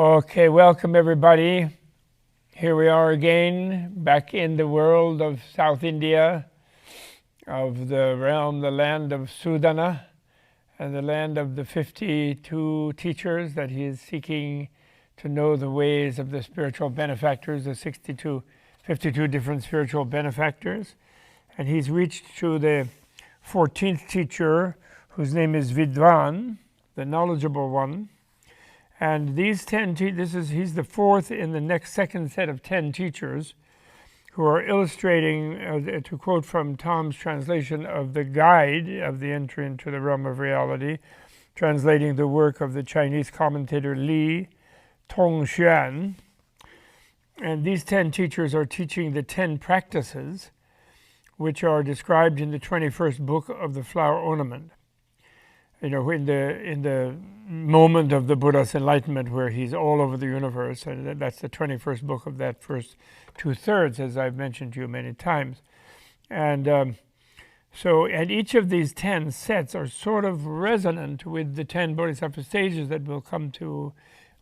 Okay, welcome everybody. Here we are again, back in the world of South India, of the realm, the land of Sudana, and the land of the 52 teachers that he is seeking to know the ways of the spiritual benefactors, the 52 different spiritual benefactors. And he's reached to the 14th teacher, whose name is Vidwan, the knowledgeable one. And these 10, he's the fourth in the next second set of 10 teachers who are illustrating, to quote from Tom's translation of the guide of the entry into the realm of reality, translating the work of the Chinese commentator Li Tongxuan. And these 10 teachers are teaching the 10 practices which are described in the 21st book of the Flower Ornament. You know, in the moment of the Buddha's enlightenment, where he's all over the universe, and that's the 21st book of that first 2/3, as I've mentioned to you many times. And and each of these 10 sets are sort of resonant with the 10 Bodhisattva stages that we'll come to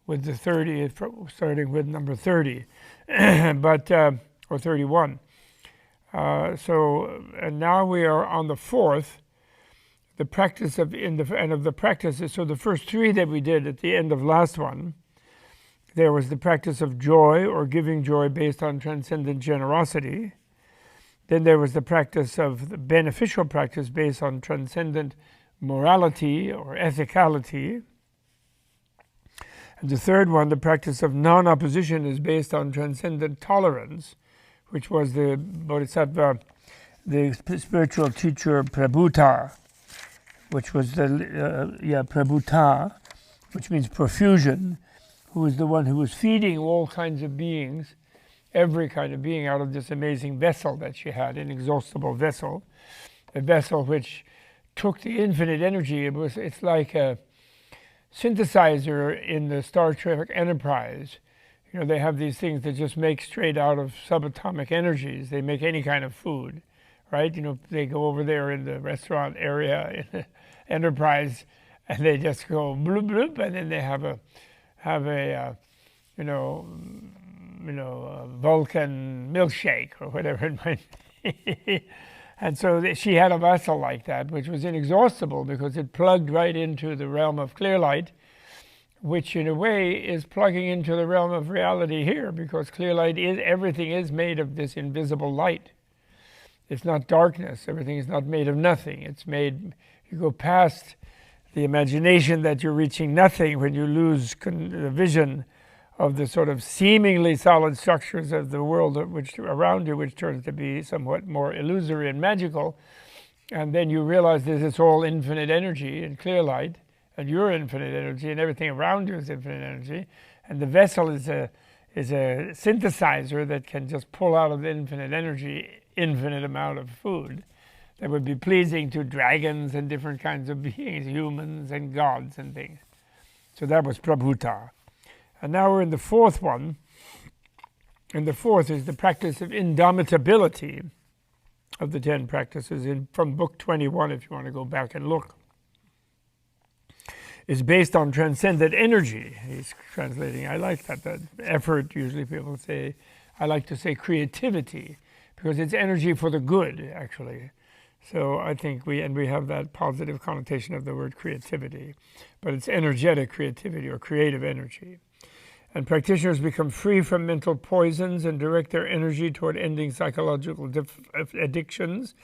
with the 30, starting with number 30, or 31. And now we are on the fourth. The practice of the practices. So the first three that we did at the end of last one, there was the practice of joy or giving joy based on transcendent generosity. Then there was the practice of the beneficial practice based on transcendent morality or ethicality. And the third one, the practice of non-opposition, is based on transcendent tolerance, which was the Bodhisattva, the spiritual teacher Prabhuta, which was Prabhuta, which means profusion, who was the one who was feeding all kinds of beings, every kind of being, out of this amazing vessel that she had, an inexhaustible vessel, a vessel which took the infinite energy. It's like a synthesizer in the Star Trek Enterprise. You know, they have these things that just make straight out of subatomic energies. They make any kind of food, right? You know, they go over there in the restaurant area in the Enterprise, and they just go bloop bloop, and then they have a Vulcan milkshake or whatever it might be. And so she had a vessel like that, which was inexhaustible because it plugged right into the realm of clear light, which in a way is plugging into the realm of reality here, because clear light everything is made of this invisible light. It's not darkness. Everything is not made of nothing. It's made, you go past the imagination that you're reaching nothing when you lose the vision of the sort of seemingly solid structures of the world which around you, which turns to be somewhat more illusory and magical. And then you realize that it's all infinite energy and clear light, and you're infinite energy, and everything around you is infinite energy. And the vessel is a synthesizer that can just pull out of the infinite energy infinite amount of food that would be pleasing to dragons and different kinds of beings, humans and gods and things. So that was Prabhuta. And now we're in the fourth one. And the fourth is the practice of indomitability of the 10 practices from book 21, if you want to go back and look. Is based on transcendent energy. He's translating. I like that effort. Usually people say, I like to say creativity, because it's energy for the good, actually. So I think we have that positive connotation of the word creativity, but it's energetic creativity or creative energy. And practitioners become free from mental poisons and direct their energy toward ending psychological addictions,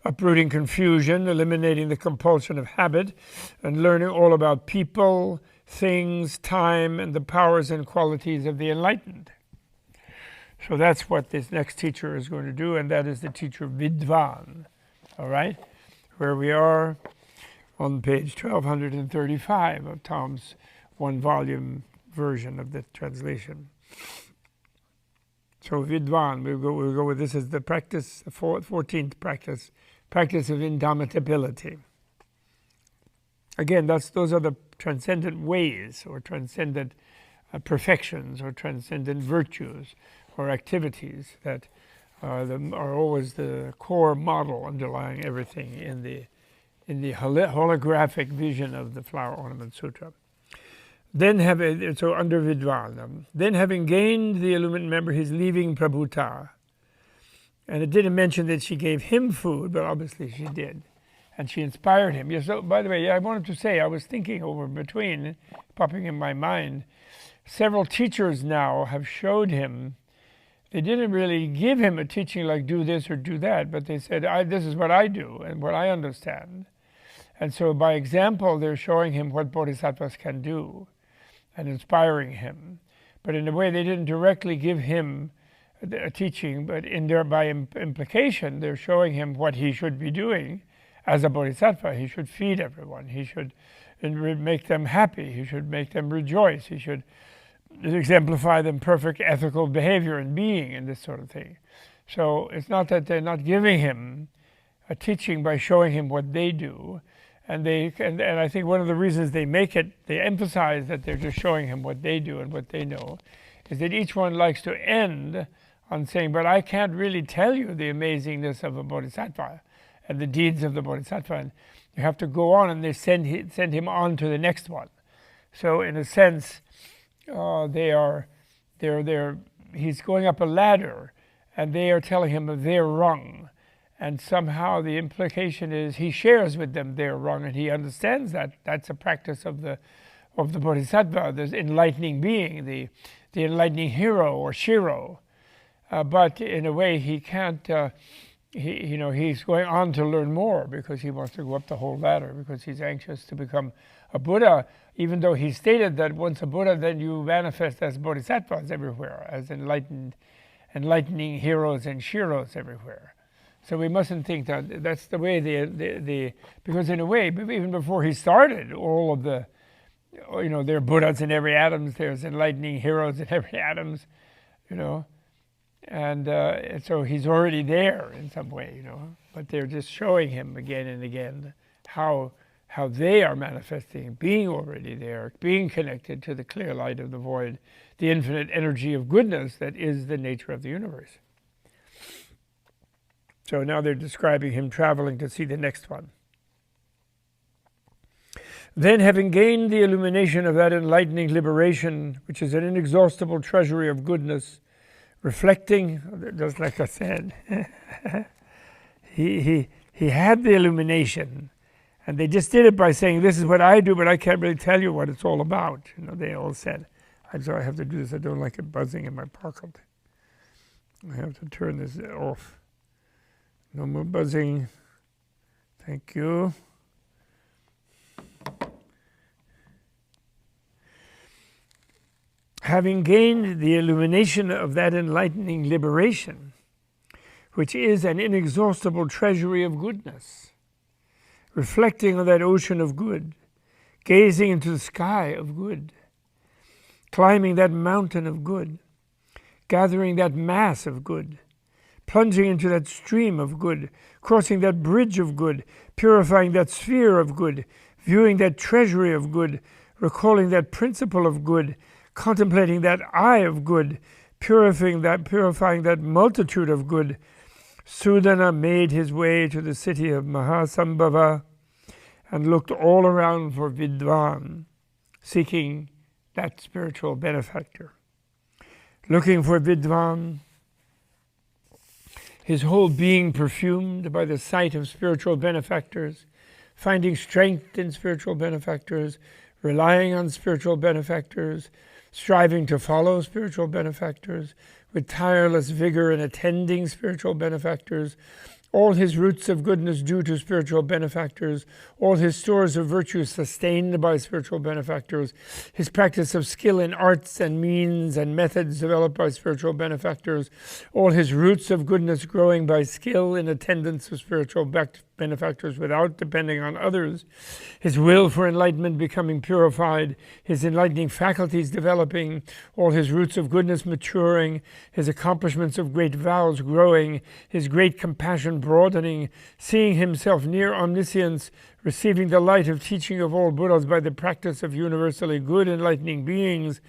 uprooting confusion, eliminating the compulsion of habit, and learning all about people, things, time, and the powers and qualities of the enlightened. So that's what this next teacher is going to do, and that is the teacher Vidwan. All right? Where we are on page 1235 of Tom's one-volume version of the translation. So Vidwan, we'll go with this as the practice, the 14th practice of indomitability. Again, those are the transcendent ways, or transcendent perfections, or transcendent virtues, or activities that are always the core model underlying everything in the holographic vision of the Flower Ornament Sutra. So under Vidvana. Then having gained the illumined, remember he's leaving Prabhuta. And it didn't mention that she gave him food, but obviously she did. And she inspired him. Yeah, so, by the way, I wanted to say, I was thinking over between, popping in my mind, several teachers now have showed him, they didn't really give him a teaching like do this or do that, but they said, this is what I do and what I understand. And so by example, they're showing him what bodhisattvas can do and inspiring him. But in a way, they didn't directly give him a teaching, but by implication, they're showing him what he should be doing as a bodhisattva. He should feed everyone. He should make them happy. He should make them rejoice. He should exemplify them perfect ethical behavior and being and this sort of thing. So it's not that they're not giving him a teaching by showing him what they do. And I think one of the reasons they emphasize that they're just showing him what they do and what they know, is that each one likes to end on saying, but I can't really tell you the amazingness of a bodhisattva and the deeds of the bodhisattva. And you have to go on, and they send him on to the next one. So in a sense, he's going up a ladder, and they are telling him that they're wrong. And somehow the implication is he shares with them they're wrong, and he understands that that's a practice of the bodhisattva, the enlightening being, the enlightening hero or shiro. But in a way, he can't. He's going on to learn more because he wants to go up the whole ladder, because he's anxious to become a Buddha. Even though he stated that once a Buddha, then you manifest as bodhisattvas everywhere, as enlightening heroes and shiros everywhere. So we mustn't think that that's the way because in a way, even before he started, all of there are Buddhas in every atom, there's enlightening heroes in every atom, and so he's already there in some way, but they're just showing him again and again how they are manifesting, being already there, being connected to the clear light of the void, the infinite energy of goodness that is the nature of the universe. So now they're describing him traveling to see the next one. Then, having gained the illumination of that enlightening liberation, which is an inexhaustible treasury of goodness, reflecting, just like I said, he had the illumination, and they just did it by saying, this is what I do, but I can't really tell you what it's all about. They all said, I'm sorry, I have to do this. I don't like it buzzing in my pocket. I have to turn this off. No more buzzing. Thank you. Having gained the illumination of that enlightening liberation, which is an inexhaustible treasury of goodness, reflecting on that ocean of good, gazing into the sky of good, climbing that mountain of good, gathering that mass of good, plunging into that stream of good, crossing that bridge of good, purifying that sphere of good, viewing that treasury of good, recalling that principle of good, contemplating that eye of good, purifying that multitude of good, Sudana made his way to the city of Mahasambhava and looked all around for Vidvan, seeking that spiritual benefactor. Looking for Vidvan, his whole being perfumed by the sight of spiritual benefactors, finding strength in spiritual benefactors, relying on spiritual benefactors, striving to follow spiritual benefactors, with tireless vigor in attending spiritual benefactors, all his roots of goodness due to spiritual benefactors, all his stores of virtue sustained by spiritual benefactors, his practice of skill in arts and means and methods developed by spiritual benefactors, all his roots of goodness growing by skill in attendance of spiritual benefactors without depending on others, his will for enlightenment becoming purified, his enlightening faculties developing, all his roots of goodness maturing, his accomplishments of great vows growing, his great compassion broadening, seeing himself near omniscience, receiving the light of teaching of all Buddhas by the practice of universally good enlightening beings,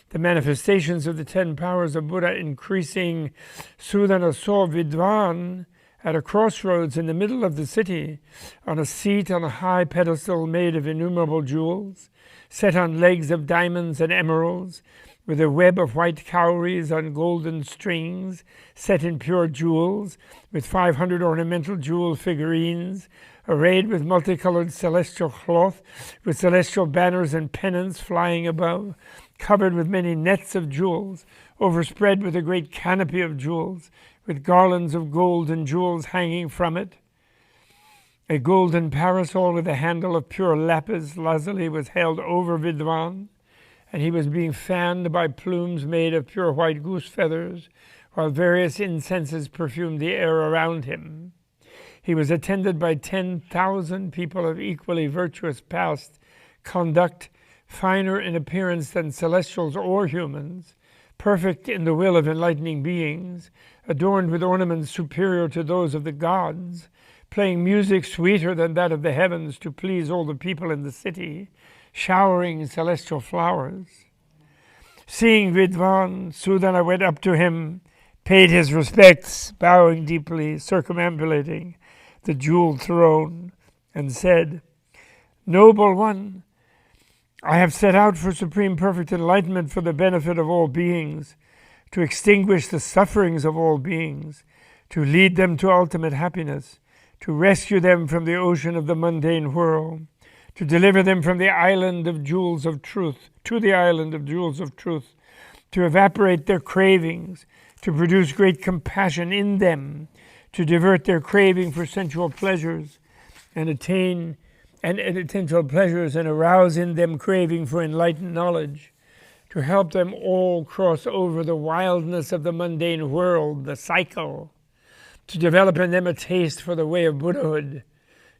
the manifestations of the 10 powers of Buddha increasing, Sudana saw Vidvan At a crossroads in the middle of the city, on a seat on a high pedestal made of innumerable jewels, set on legs of diamonds and emeralds, with a web of white cowries on golden strings, set in pure jewels, with 500 ornamental jewel figurines, arrayed with multicolored celestial cloth, with celestial banners and pennants flying above, covered with many nets of jewels, overspread with a great canopy of jewels, with garlands of gold and jewels hanging from it. A golden parasol with a handle of pure lapis lazuli was held over Vidwan, and he was being fanned by plumes made of pure white goose feathers, while various incenses perfumed the air around him. He was attended by 10,000 people of equally virtuous past conduct, finer in appearance than celestials or humans, perfect in the will of enlightening beings, adorned with ornaments superior to those of the gods, playing music sweeter than that of the heavens to please all the people in the city, showering celestial flowers. Seeing Vidwan, Sudana went up to him, paid his respects, bowing deeply, circumambulating the jeweled throne, and said, "Noble one, I have set out for supreme perfect enlightenment for the benefit of all beings, to extinguish the sufferings of all beings, to lead them to ultimate happiness, to rescue them from the ocean of the mundane whirl, to deliver them from the island of jewels of truth, to the island of jewels of truth, to evaporate their cravings, to produce great compassion in them, to divert their craving for sensual pleasures and attain sensual pleasures and arouse in them craving for enlightened knowledge, to help them all cross over the wildness of the mundane world, the cycle, to develop in them a taste for the way of Buddhahood,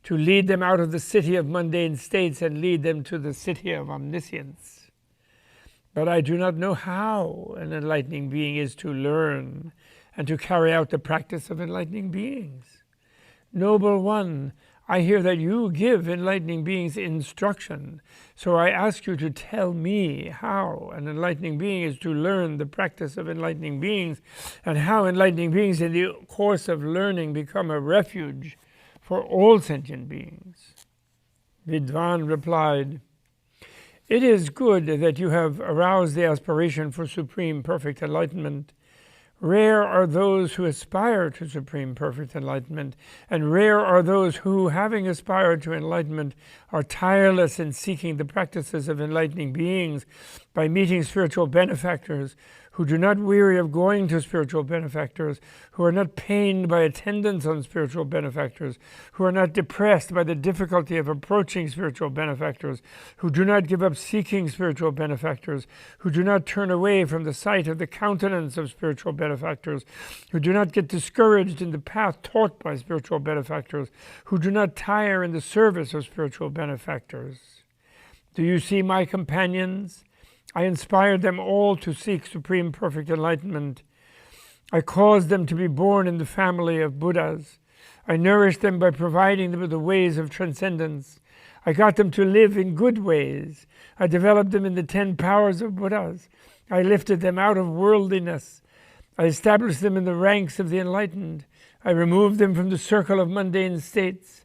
to lead them out of the city of mundane states and lead them to the city of omniscience. But I do not know how an enlightening being is to learn and to carry out the practice of enlightening beings. Noble one, I hear that you give enlightening beings instruction, so I ask you to tell me how an enlightening being is to learn the practice of enlightening beings, and how enlightening beings in the course of learning become a refuge for all sentient beings." Vidwan replied, "It is good that you have aroused the aspiration for supreme perfect enlightenment. Rare are those who aspire to supreme perfect enlightenment, and rare are those who, having aspired to enlightenment, are tireless in seeking the practices of enlightening beings by meeting spiritual benefactors, who do not weary of going to spiritual benefactors, who are not pained by attendance on spiritual benefactors, who are not depressed by the difficulty of approaching spiritual benefactors, who do not give up seeking spiritual benefactors, who do not turn away from the sight of the countenance of spiritual benefactors, who do not get discouraged in the path taught by spiritual benefactors, who do not tire in the service of spiritual benefactors. Do you see my companions? I inspired them all to seek supreme perfect enlightenment. I caused them to be born in the family of Buddhas. I nourished them by providing them with the ways of transcendence. I got them to live in good ways. I developed them in the 10 powers of Buddhas. I lifted them out of worldliness. I established them in the ranks of the enlightened. I removed them from the circle of mundane states.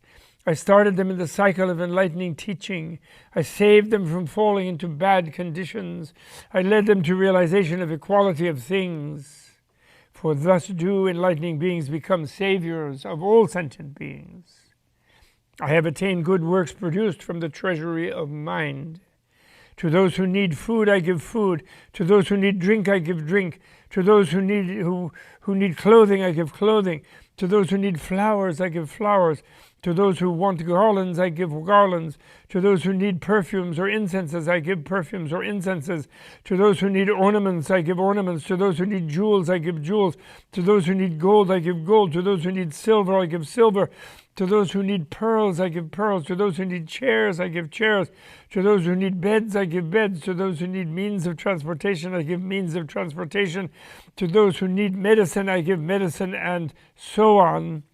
I started them in the cycle of enlightening teaching. I saved them from falling into bad conditions. I led them to realization of equality of things. For thus do enlightening beings become saviors of all sentient beings. I have attained good works produced from the treasury of mind. To those who need food, I give food. To those who need drink, I give drink. To those who need clothing, I give clothing. To those who need flowers, I give flowers. To those who want garlands, I give garlands. To those who need perfumes or incenses, I give perfumes or incenses. To those who need ornaments, I give ornaments. To those who need jewels, I give jewels. To those who need gold, I give gold. To those who need silver, I give silver. To those who need pearls, I give pearls. To those who need chairs, I give chairs. To those who need beds, I give beds. To those who need means of transportation, I give means of transportation. To those who need medicine, I give medicine, and so on.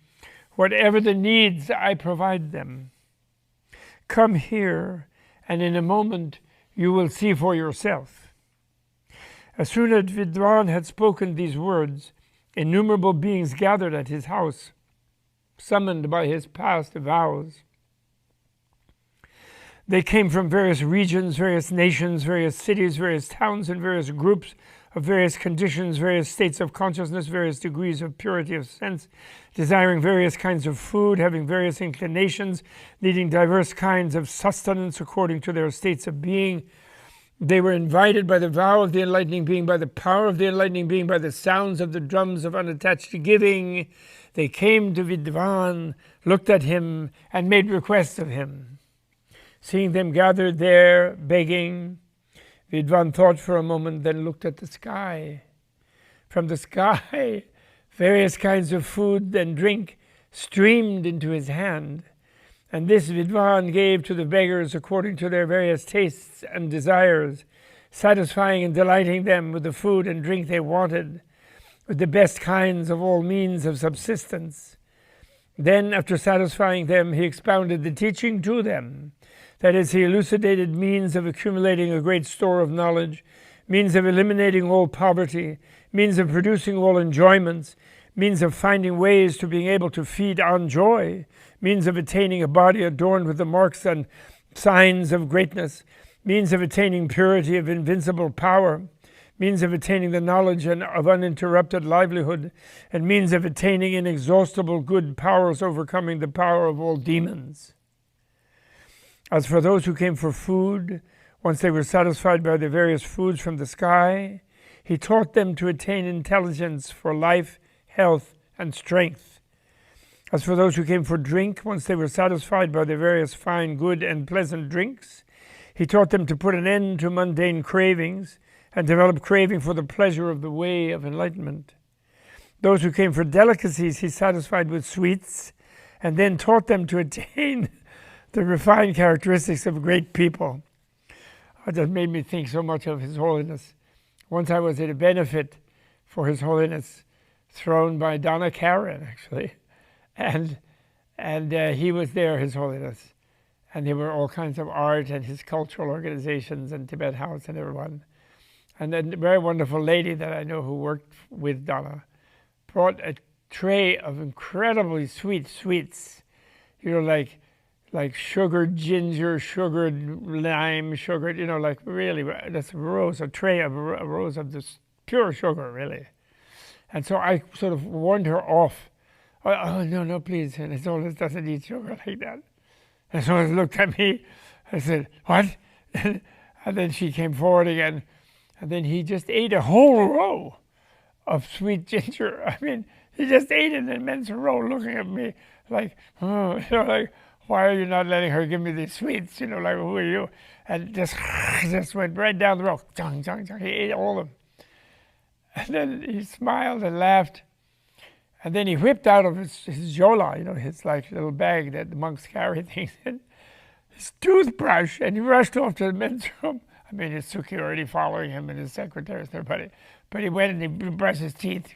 Whatever the needs, I provide them. Come here, and in a moment you will see for yourself." As soon as Vidwan had spoken these words, innumerable beings gathered at his house. summoned by his past vows. They came from various regions, various nations, various cities, various towns, and various groups of various conditions, various states of consciousness, various degrees of purity of sense, desiring various kinds of food, having various inclinations, needing diverse kinds of sustenance according to their states of being. They were invited by the vow of the enlightening being, by the power of the enlightening being, by the sounds of the drums of unattached giving. They came to Vidvan, looked at him, and made requests of him. Seeing them gathered there, begging, Vidvan thought for a moment, then looked at the sky. From the sky, various kinds of food and drink streamed into his hand, and this Vidvan gave to the beggars according to their various tastes and desires, satisfying and delighting them with the food and drink they wanted, with the best kinds of all means of subsistence. Then, after satisfying them, he expounded the teaching to them. That is, he elucidated means of accumulating a great store of knowledge, means of eliminating all poverty, means of producing all enjoyments, means of finding ways to being able to feed on joy, means of attaining a body adorned with the marks and signs of greatness, means of attaining purity of invincible power, means of attaining the knowledge of uninterrupted livelihood, and means of attaining inexhaustible good powers overcoming the power of all demons. As for those who came for food, once they were satisfied by the various foods from the sky, he taught them to attain intelligence for life, health, and strength. As for those who came for drink, once they were satisfied by the various fine, good, and pleasant drinks, he taught them to put an end to mundane cravings and develop craving for the pleasure of the way of enlightenment. Those who came for delicacies, he satisfied with sweets, and then taught them to attain the refined characteristics of great people. That made me think so much of His Holiness. Once I was at a benefit for His Holiness, thrown by Donna Karen, actually, and he was there, His Holiness, and there were all kinds of art and his cultural organizations and Tibet House and everyone. And then a very wonderful lady that I know who worked with Donna brought a tray of incredibly sweet sweets, like sugared ginger, sugared lime, sugared, like really, that's a tray of a rows of this pure sugar, really. And so I sort of warned her off. Oh, no, please. And His Holiness doesn't eat sugar like that. And so she looked at me. I said, what? And then she came forward again. And then he just ate a whole row of sweet ginger. I mean, he just ate an immense row looking at me like, like, why are you not letting her give me these sweets? Like, who are you? And just went right down the row. Chung, chung, chung. He ate all of them. And then he smiled and laughed. And then he whipped out of his jola, his little bag that the monks carry things in, his toothbrush, and he rushed off to the men's room. I mean, his security following him and his secretaries and everybody. But he went and he brushed his teeth.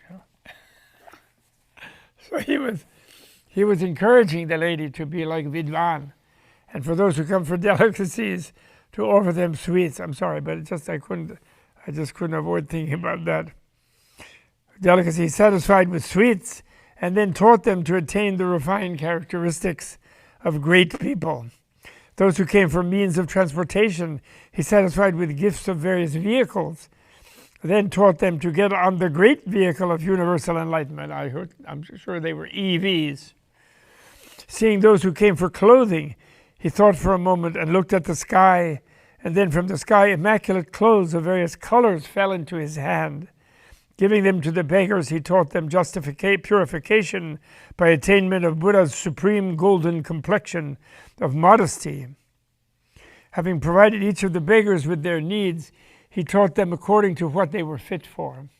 So he was encouraging the lady to be like Vidvan. And for those who come for delicacies, to offer them sweets. I'm sorry, but I just couldn't avoid thinking about that. Delicacy satisfied with sweets, and then taught them to attain the refined characteristics of great people. Those who came for means of transportation, he satisfied with gifts of various vehicles, then taught them to get on the great vehicle of universal enlightenment. I'm sure they were EVs. Seeing those who came for clothing, he thought for a moment and looked at the sky, and then from the sky immaculate clothes of various colors fell into his hand. Giving them to the beggars, he taught them purification by attainment of Buddha's supreme golden complexion of modesty. Having provided each of the beggars with their needs, he taught them according to what they were fit for.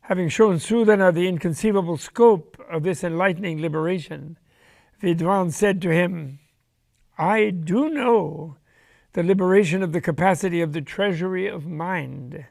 Having shown Sudana the inconceivable scope of this enlightening liberation, Vidwan said to him, I do know the liberation of the capacity of the treasury of mind.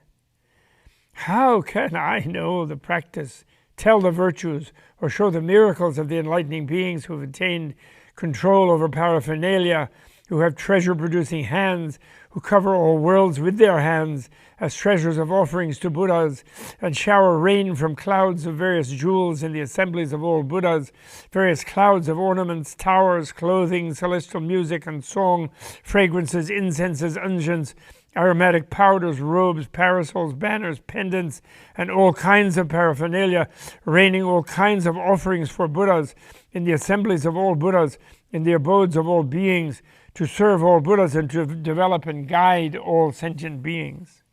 How can I know the practice, tell the virtues, or show the miracles of the enlightening beings who have attained control over paraphernalia, who have treasure-producing hands, who cover all worlds with their hands as treasures of offerings to Buddhas, and shower rain from clouds of various jewels in the assemblies of all Buddhas, various clouds of ornaments, towers, clothing, celestial music and song, fragrances, incenses, unguents, aromatic powders, robes, parasols, banners, pendants, and all kinds of paraphernalia, raining all kinds of offerings for Buddhas in the assemblies of all Buddhas, in the abodes of all beings, to serve all Buddhas and to develop and guide all sentient beings.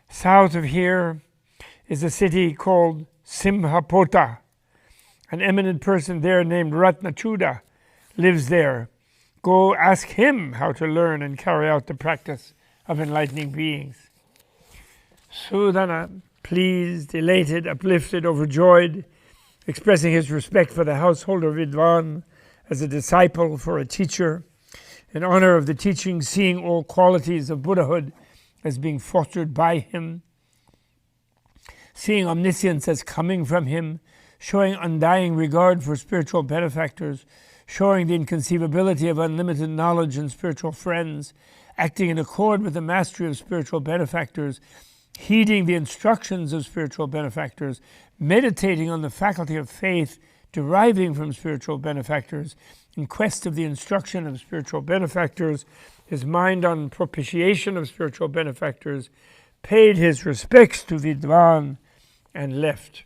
South of here is a city called Simhapota. An eminent person there named Ratnachuda lives there. Go ask him how to learn and carry out the practice of enlightening beings. Sudana, pleased, elated, uplifted, overjoyed, expressing his respect for the householder Vidwan as a disciple, for a teacher, in honor of the teaching, seeing all qualities of Buddhahood as being fostered by him, seeing omniscience as coming from him, showing undying regard for spiritual benefactors, showing the inconceivability of unlimited knowledge and spiritual friends, acting in accord with the mastery of spiritual benefactors, heeding the instructions of spiritual benefactors, meditating on the faculty of faith deriving from spiritual benefactors, in quest of the instruction of spiritual benefactors, his mind on propitiation of spiritual benefactors, paid his respects to Vidwan and left.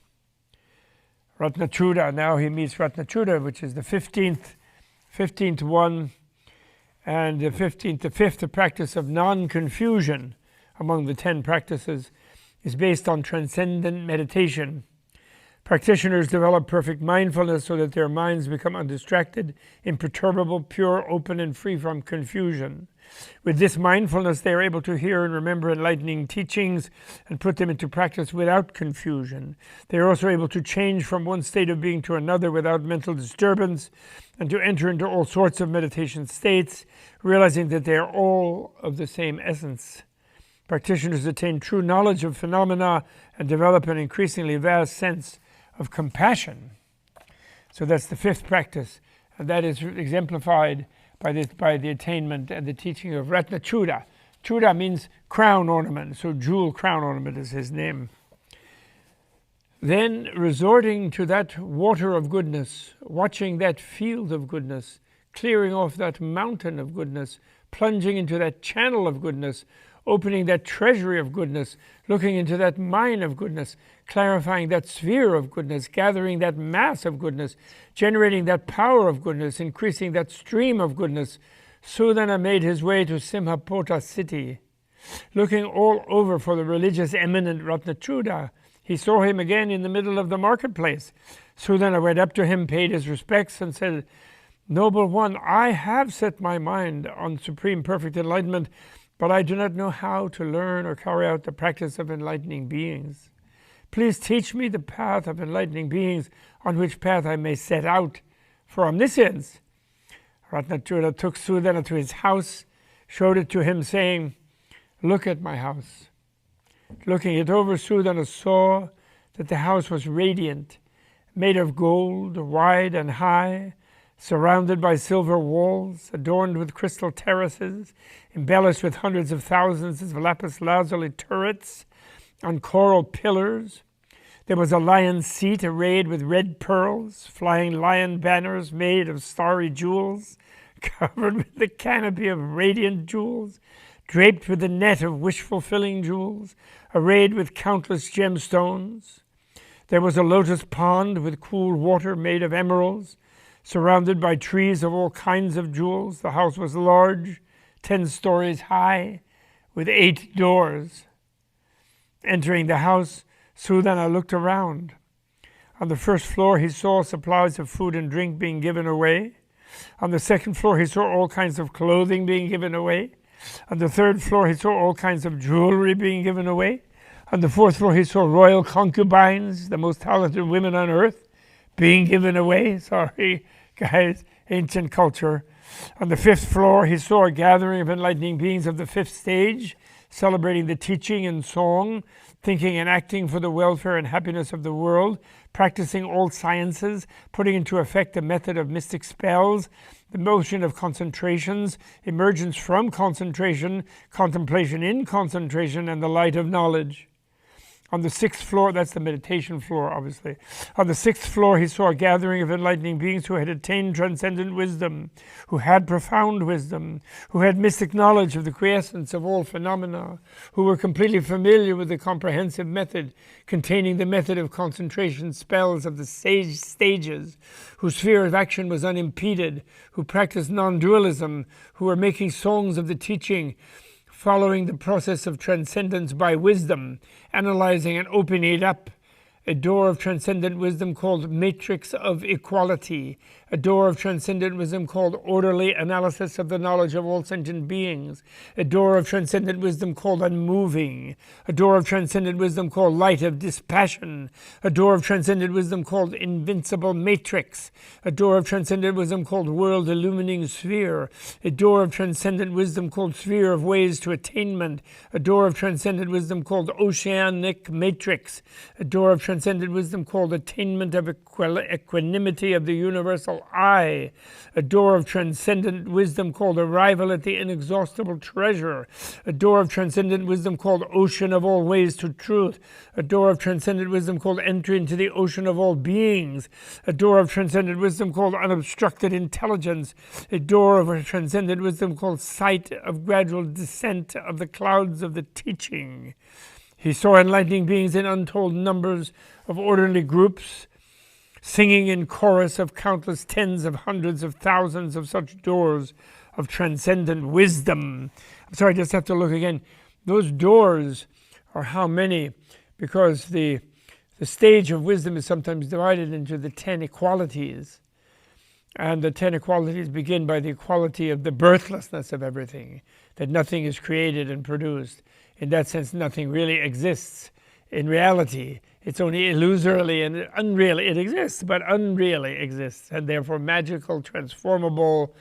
Ratnachuda, now he meets Ratnachuda, which is the 15th one, and the 5th, the practice of non-confusion among the 10 practices is based on transcendent meditation. Practitioners develop perfect mindfulness so that their minds become undistracted, imperturbable, pure, open, and free from confusion. With this mindfulness, they are able to hear and remember enlightening teachings and put them into practice without confusion. They are also able to change from one state of being to another without mental disturbance and to enter into all sorts of meditation states, realizing that they are all of the same essence. Practitioners attain true knowledge of phenomena and develop an increasingly vast sense of compassion. So that's the 5th practice, and that is exemplified by the attainment and the teaching of Ratnachuda. Chuda means crown ornament, so jewel crown ornament is his name. Then resorting to that water of goodness, watching that field of goodness, clearing off that mountain of goodness, plunging into that channel of goodness, opening that treasury of goodness, looking into that mine of goodness, clarifying that sphere of goodness, gathering that mass of goodness, generating that power of goodness, increasing that stream of goodness, Sudana made his way to Simhapota city. Looking all over for the religious eminent Ratnachuda, he saw him again in the middle of the marketplace. Sudana went up to him, paid his respects, and said, "Noble one, I have set my mind on supreme perfect enlightenment, but I do not know how to learn or carry out the practice of enlightening beings. Please teach me the path of enlightening beings, on which path I may set out for omniscience." Ratnachuda took Sudana to his house, showed it to him, saying, "Look at my house." Looking it over, Sudana saw that the house was radiant, made of gold, wide and high, surrounded by silver walls, adorned with crystal terraces, embellished with hundreds of thousands of lapis lazuli turrets on coral pillars. There was a lion's seat arrayed with red pearls, flying lion banners made of starry jewels, covered with the canopy of radiant jewels, draped with the net of wish-fulfilling jewels, arrayed with countless gemstones. There was a lotus pond with cool water made of emeralds, surrounded by trees of all kinds of jewels. The house was large, 10 stories high, with 8 doors. Entering the house, Sudana looked around. On the first floor, he saw supplies of food and drink being given away. On the second floor, he saw all kinds of clothing being given away. On the third floor, he saw all kinds of jewelry being given away. On the fourth floor, he saw royal concubines, the most talented women on earth, being given away. Sorry, guys, ancient culture. On the 5th floor, he saw a gathering of enlightening beings of the 5th stage, celebrating the teaching and song, thinking and acting for the welfare and happiness of the world, practicing all sciences, putting into effect the method of mystic spells, the motion of concentrations, emergence from concentration, contemplation in concentration, and the light of knowledge. On the 6th floor, that's the meditation floor, obviously. On the 6th floor, he saw a gathering of enlightening beings who had attained transcendent wisdom, who had profound wisdom, who had mystic knowledge of the quiescence of all phenomena, who were completely familiar with the comprehensive method containing the method of concentration spells of the sage stages, whose sphere of action was unimpeded, who practiced non-dualism, who were making songs of the teaching, following the process of transcendence by wisdom, analyzing and opening it up, a door of transcendent wisdom called matrix of equality, a door of transcendent wisdom called orderly analysis of the knowledge of all sentient beings, a door of transcendent wisdom called unmoving, a door of transcendent wisdom called light of dispassion, a door of transcendent wisdom called invincible matrix, a door of transcendent wisdom called world illuminating sphere, a door of transcendent wisdom called sphere of ways to attainment, a door of transcendent wisdom called oceanic matrix, a door of transcendent wisdom called attainment of equanimity of the universal I, a door of transcendent wisdom called arrival at the inexhaustible treasure, a door of transcendent wisdom called ocean of all ways to truth, a door of transcendent wisdom called entry into the ocean of all beings, a door of transcendent wisdom called unobstructed intelligence, a door of transcendent wisdom called sight of gradual descent of the clouds of the teaching. He saw enlightening beings in untold numbers of orderly groups, singing in chorus of countless tens of hundreds of thousands of such doors of transcendent wisdom. I'm sorry, I just have to look again. Those doors are how many? Because the stage of wisdom is sometimes divided into the 10 equalities. And the 10 equalities begin by the equality of the birthlessness of everything, that nothing is created and produced. In that sense, nothing really exists. In reality, it's only illusorily and unreally. It exists, but unreally exists, and therefore magical, transformable,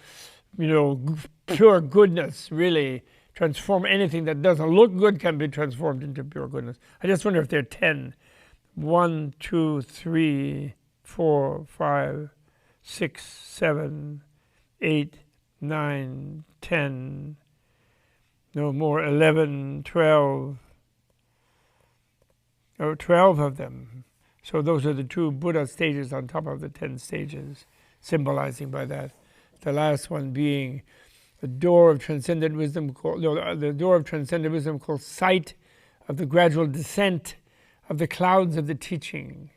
pure goodness really transform anything that doesn't look good can be transformed into pure goodness. I just wonder if there are 10. 1, 2, 3, 4, 5, 6, 7, 8, 9, 10, no more, 11, 12, or 12 of them. So those are the 2 Buddha stages on top of the 10 stages, symbolizing by that. The last one being the door of transcendent wisdom called sight of the gradual descent of the clouds of the teaching.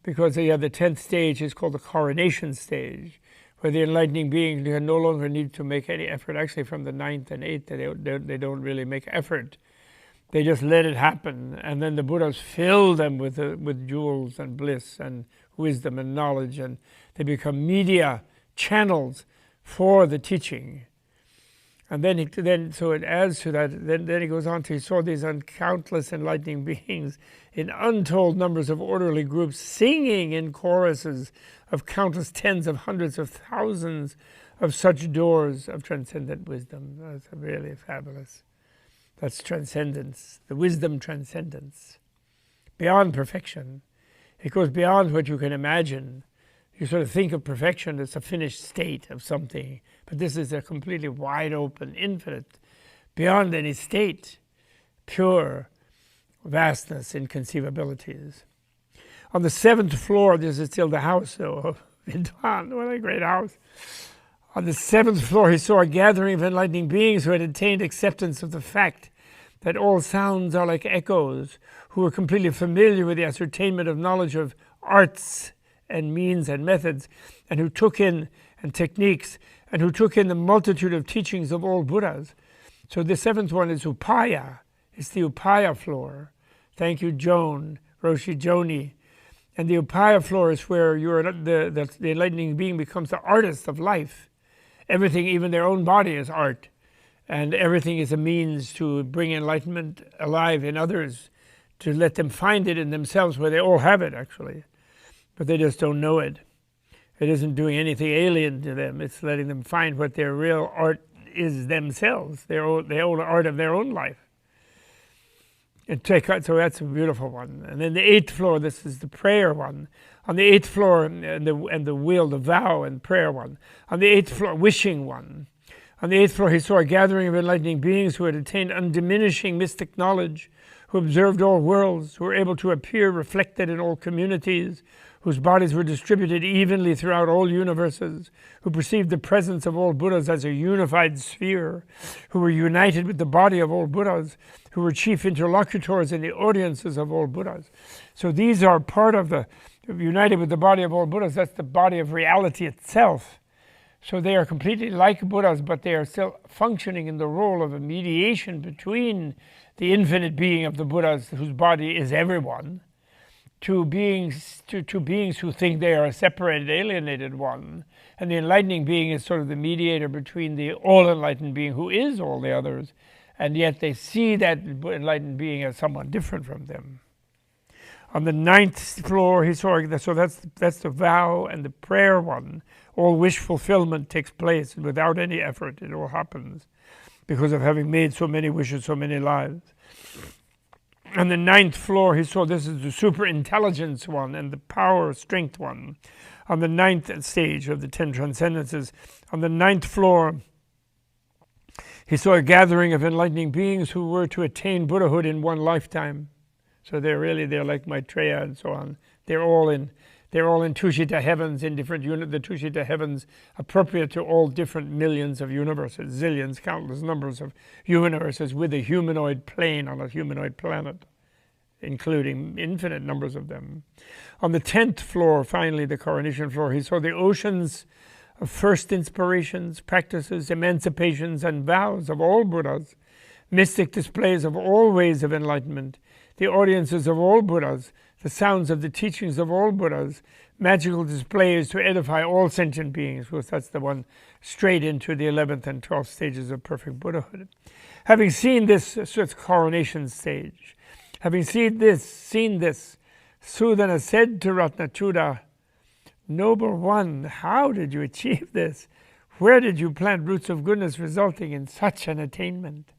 Because the 10th stage is called the coronation stage, where the enlightening beings no longer need to make any effort. Actually, from the 9th and 8th, they don't really make effort. They just let it happen, and then the Buddhas fill them with jewels and bliss and wisdom and knowledge, and they become media channels for the teaching. And then so it adds to that. Then he goes on to, he saw these countless enlightening beings in untold numbers of orderly groups, singing in choruses of countless tens of hundreds of thousands of such doors of transcendent wisdom. That's really fabulous. That's transcendence, the wisdom transcendence, beyond perfection. It goes beyond what you can imagine. You sort of think of perfection as a finished state of something, but this is a completely wide open, infinite, beyond any state, pure vastness, inconceivabilities. On the 7th floor, this is still the house, though, of Vidwan. What a great house. On the 7th floor, he saw a gathering of enlightening beings who had attained acceptance of the fact that all sounds are like echoes, who were completely familiar with the ascertainment of knowledge of arts and means and methods, and who took in, and techniques, and who took in the multitude of teachings of all Buddhas. So the 7th one is Upaya. It's the Upaya floor. Thank you, Joan, Roshi Joni. And the Upaya floor is where the enlightening being becomes the artist of life. Everything, even their own body, is art. And everything is a means to bring enlightenment alive in others, to let them find it in themselves, where they all have it, actually. But they just don't know it. It isn't doing anything alien to them. It's letting them find what their real art is themselves, their own art of their own life. So that's a beautiful one. And then the 8th floor, this is the prayer one. On the 8th floor, and the will, the vow and prayer one. On the 8th floor, wishing one. On the 8th floor, he saw a gathering of enlightening beings who had attained undiminishing mystic knowledge, who observed all worlds, who were able to appear reflected in all communities, whose bodies were distributed evenly throughout all universes, who perceived the presence of all Buddhas as a unified sphere, who were united with the body of all Buddhas, who were chief interlocutors in the audiences of all Buddhas. So these are part of the, united with the body of all Buddhas, that's the body of reality itself. So they are completely like Buddhas, but they are still functioning in the role of a mediation between the infinite being of the Buddhas, whose body is everyone, to beings who think they are a separated, alienated one. And the enlightening being is sort of the mediator between the all-enlightened being who is all the others, and yet they see that enlightened being as someone different from them. On the 9th floor, he saw, so that's the vow and the prayer one. All wish fulfillment takes place, and without any effort it all happens because of having made so many wishes, so many lives. On the 9th floor, he saw this is the super intelligence one and the power strength one. On the 9th stage of the 10 transcendences, on the 9th floor, he saw a gathering of enlightening beings who were to attain Buddhahood in one lifetime. So they're like Maitreya and so on. They're all in Tushita heavens, in different the Tushita heavens appropriate to all different millions of universes, zillions, countless numbers of universes with a humanoid plane on a humanoid planet, including infinite numbers of them. On the 10th floor, finally the coronation floor, he saw the oceans of first inspirations, practices, emancipations, and vows of all Buddhas, mystic displays of all ways of enlightenment, the audiences of all Buddhas, the sounds of the teachings of all Buddhas, magical displays to edify all sentient beings, because that's the one straight into the 11th and 12th stages of perfect Buddhahood. Having seen this, so it's coronation stage. Having seen this, Sudana said to Ratnachuda, "Noble one, how did you achieve this? Where did you plant roots of goodness resulting in such an attainment?"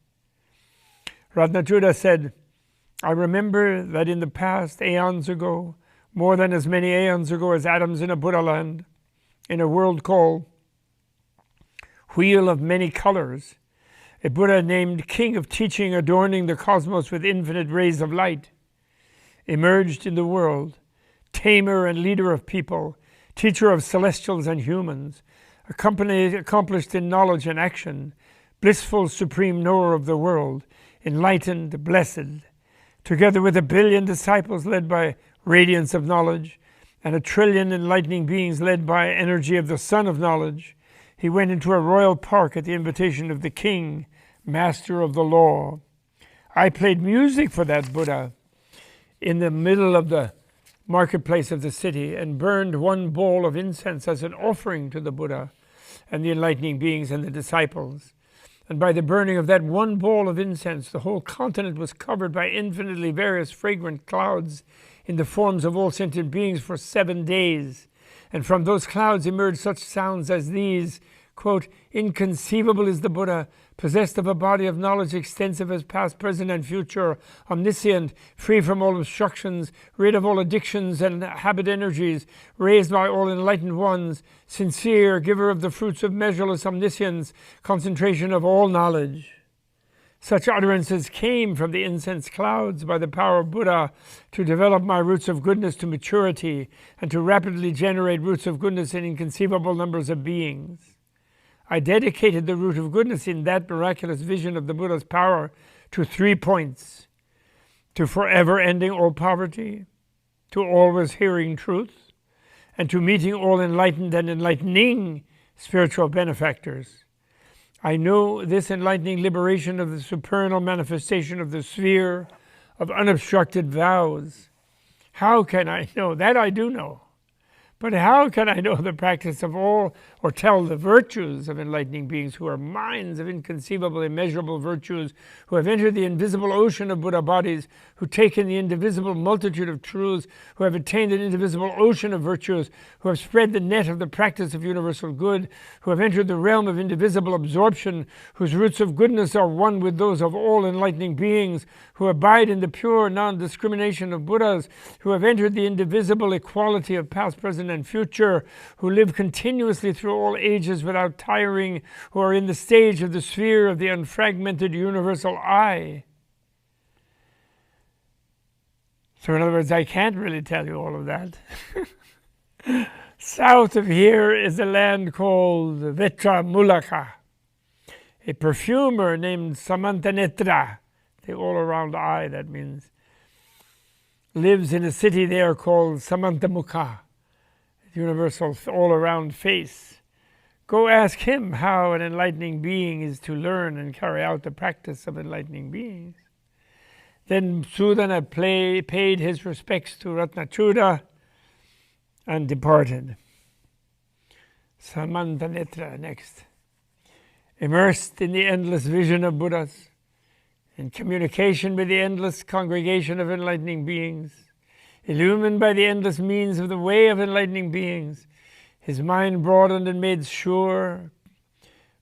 Ratnachuda said, "I remember that in the past, aeons ago, more than as many aeons ago as atoms in a Buddha-Land, in a world called Wheel of Many Colors, a Buddha named King of Teaching, adorning the cosmos with infinite rays of light, emerged in the world, tamer and leader of people, teacher of celestials and humans, accomplished in knowledge and action, blissful supreme knower of the world, enlightened, blessed, together with 1 billion disciples led by radiance of knowledge, and 1 trillion enlightening beings led by energy of the sun of knowledge, he went into a royal park at the invitation of the king, master of the law. I played music for that Buddha in the middle of the marketplace of the city and burned 1 bowl of incense as an offering to the Buddha and the enlightening beings and the disciples. And by the burning of that 1 bowl of incense, the whole continent was covered by infinitely various fragrant clouds in the forms of all sentient beings for 7 days. And from those clouds emerged such sounds as these, quote, "Inconceivable is the Buddha, possessed of a body of knowledge extensive as past, present, and future, omniscient, free from all obstructions, rid of all addictions and habit energies, raised by all enlightened ones, sincere, giver of the fruits of measureless omniscience, concentration of all knowledge." Such utterances came from the incense clouds by the power of Buddha to develop my roots of goodness to maturity and to rapidly generate roots of goodness in inconceivable numbers of beings. I dedicated the root of goodness in that miraculous vision of the Buddha's power to 3 points: to forever ending all poverty, to always hearing truth, and to meeting all enlightened and enlightening spiritual benefactors. I know this enlightening liberation of the supernal manifestation of the sphere of unobstructed vows. How can I know? That I do know. But how can I know the practice of all, or tell the virtues of enlightening beings who are minds of inconceivable, immeasurable virtues, who have entered the invisible ocean of Buddha bodies, who take in the indivisible multitude of truths, who have attained an indivisible ocean of virtues, who have spread the net of the practice of universal good, who have entered the realm of indivisible absorption, whose roots of goodness are one with those of all enlightening beings, who abide in the pure non-discrimination of Buddhas, who have entered the indivisible equality of past, present, and future, who live continuously through all ages without tiring, who are in the stage of the sphere of the unfragmented universal I. So in other words, I can't really tell you all of that. South of here is a land called Vetramulaka. A perfumer named Samantanetra, the all-around I, that means, lives in a city there called Samantamukha, universal all-around face. Go ask him how an enlightening being is to learn and carry out the practice of enlightening beings. Then Sudana paid his respects to Ratnachuda and departed. Samantanetra next. Immersed in the endless vision of Buddhas, in communication with the endless congregation of enlightening beings, illumined by the endless means of the way of enlightening beings, his mind broadened and made sure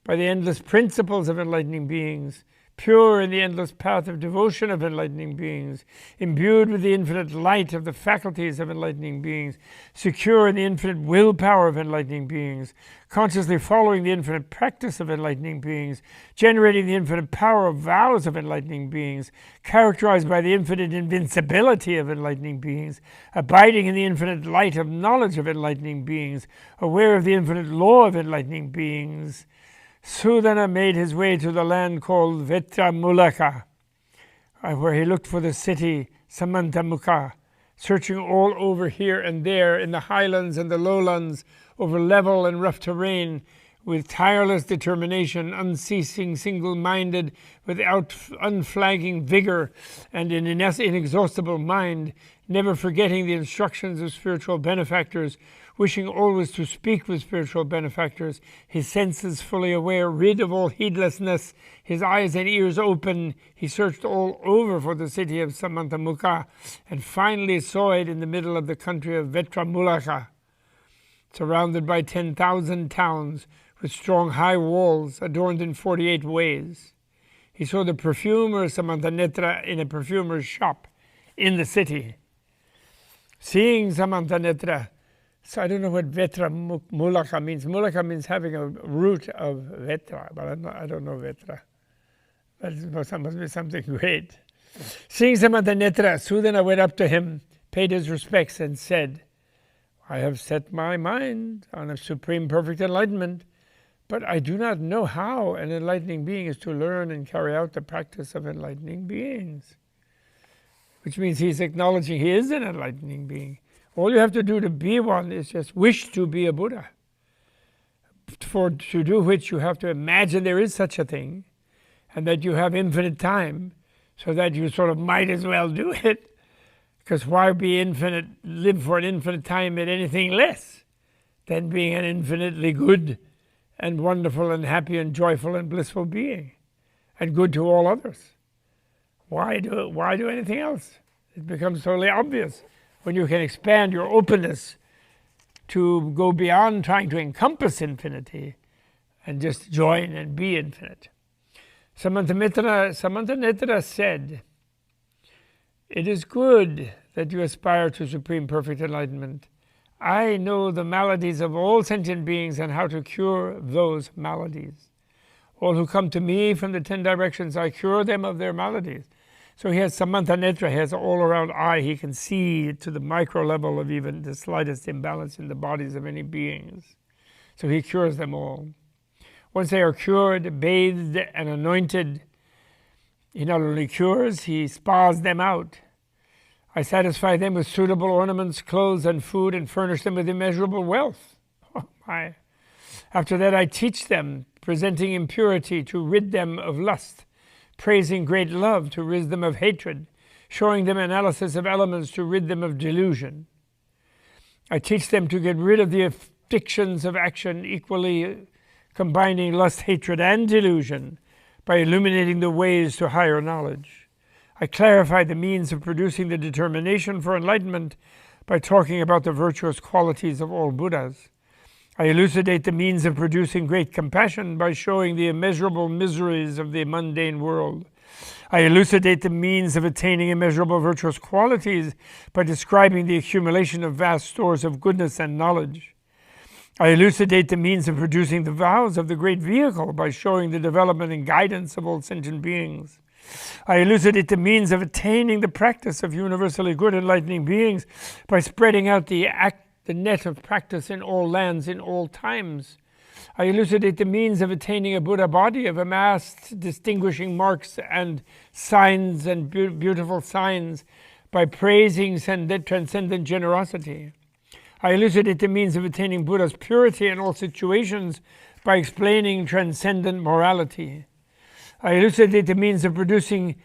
by the endless principles of enlightening beings, pure in the endless path of devotion of enlightening beings, imbued with the infinite light of the faculties of enlightening beings, secure in the infinite willpower of enlightening beings, consciously following the infinite practice of enlightening beings, generating the infinite power of vows of enlightening beings, characterized by the infinite invincibility of enlightening beings, abiding in the infinite light of knowledge of enlightening beings, aware of the infinite law of enlightening beings, Sudana made his way to the land called Vetramulaka, where he looked for the city Samantamukha, searching all over here and there in the highlands and the lowlands, over level and rough terrain, with tireless determination, unceasing, single-minded, without unflagging vigor, and an inexhaustible mind, never forgetting the instructions of spiritual benefactors, wishing always to speak with spiritual benefactors, his senses fully aware, rid of all heedlessness, his eyes and ears open, he searched all over for the city of Samantamukha, and finally saw it in the middle of the country of Vetramulaka, surrounded by 10,000 towns, with strong high walls adorned in 48 ways. He saw the perfumer Samantanetra in a perfumer's shop in the city. Seeing Samantanetra, so I don't know what Vetramulaka means. Mulaka means having a root of Vetra, but I don't know Vetra. That must be something great. Seeing Samantanetra, Sudana went up to him, paid his respects, and said, I have set my mind on a supreme perfect enlightenment, but I do not know how an enlightening being is to learn and carry out the practice of enlightening beings. Which means he's acknowledging he is an enlightening being. All you have to do to be one is just wish to be a Buddha. To do which you have to imagine there is such a thing, and that you have infinite time, so that you sort of might as well do it. Because why be infinite, live for an infinite time at anything less than being an infinitely good and wonderful and happy and joyful and blissful being, and good to all others? Why do anything else? It becomes totally obvious when you can expand your openness to go beyond trying to encompass infinity and just join and be infinite. Samantanetra said, it is good that you aspire to supreme perfect enlightenment. I know the maladies of all sentient beings and how to cure those maladies. All who come to me from the 10 directions, I cure them of their maladies. So he has Samantanetra, he has an all-around eye. He can see to the micro level of even the slightest imbalance in the bodies of any beings. So he cures them all. Once they are cured, bathed, and anointed, he not only cures, he spas them out. I satisfy them with suitable ornaments, clothes, and food, and furnish them with immeasurable wealth. Oh my. After that I teach them, presenting impurity to rid them of lust, praising great love to rid them of hatred, showing them analysis of elements to rid them of delusion. I teach them to get rid of the addictions of action, equally combining lust, hatred, and delusion by illuminating the ways to higher knowledge. I clarify the means of producing the determination for enlightenment by talking about the virtuous qualities of all Buddhas. I elucidate the means of producing great compassion by showing the immeasurable miseries of the mundane world. I elucidate the means of attaining immeasurable virtuous qualities by describing the accumulation of vast stores of goodness and knowledge. I elucidate the means of producing the vows of the great vehicle by showing the development and guidance of all sentient beings. I elucidate the means of attaining the practice of universally good enlightening beings by spreading out the net of practice in all lands, in all times. I elucidate the means of attaining a Buddha body of amassed distinguishing marks and signs and beautiful signs by praising transcendent generosity. I elucidate the means of attaining Buddha's purity in all situations by explaining transcendent morality. I elucidate the means of producing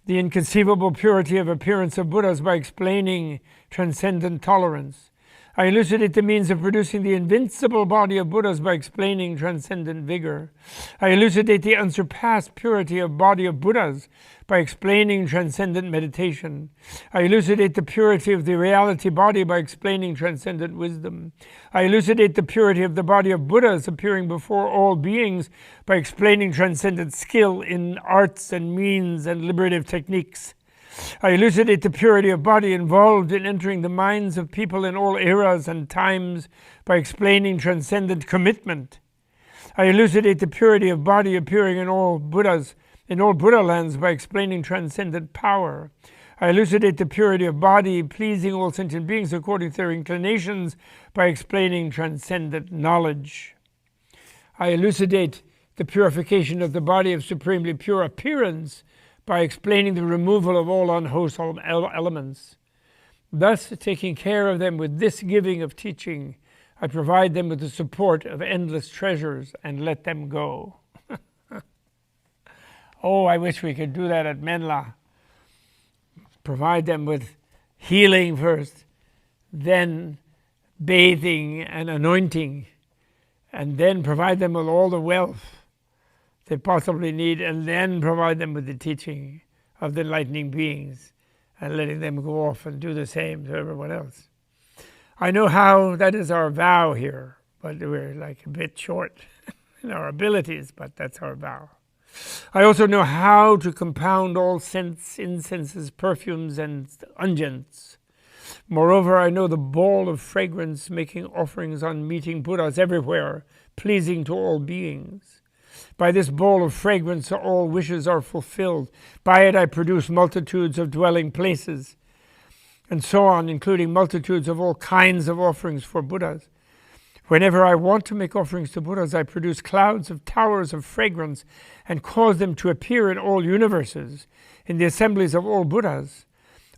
the inconceivable purity of appearance of Buddhas by explaining transcendent tolerance. I elucidate the means of producing the invincible body of Buddhas by explaining transcendent vigor. I elucidate the unsurpassed purity of body of Buddhas by explaining transcendent meditation. I elucidate the purity of the reality body by explaining transcendent wisdom. I elucidate the purity of the body of Buddhas appearing before all beings by explaining transcendent skill in arts and means and liberative techniques. I elucidate the purity of body involved in entering the minds of people in all eras and times by explaining transcendent commitment. I elucidate the purity of body appearing in all Buddha lands by explaining transcendent power. I elucidate the purity of body pleasing all sentient beings according to their inclinations by explaining transcendent knowledge. I elucidate the purification of the body of supremely pure appearance by explaining the removal of all unwholesome elements. Thus, taking care of them with this giving of teaching, I provide them with the support of endless treasures and let them go. Oh, I wish we could do that at Menla. Provide them with healing first, then bathing and anointing, and then provide them with all the wealth they possibly need, and then provide them with the teaching of the enlightening beings and letting them go off and do the same to everyone else. I know how that is our vow here, but we're like a bit short in our abilities, but that's our vow. I also know how to compound all scents, incenses, perfumes, and unguents. Moreover, I know the ball of fragrance making offerings on meeting Buddhas everywhere, pleasing to all beings. By this bowl of fragrance all wishes are fulfilled. By it I produce multitudes of dwelling places, and so on, including multitudes of all kinds of offerings for Buddhas. Whenever I want to make offerings to Buddhas, I produce clouds of towers of fragrance and cause them to appear in all universes, in the assemblies of all Buddhas.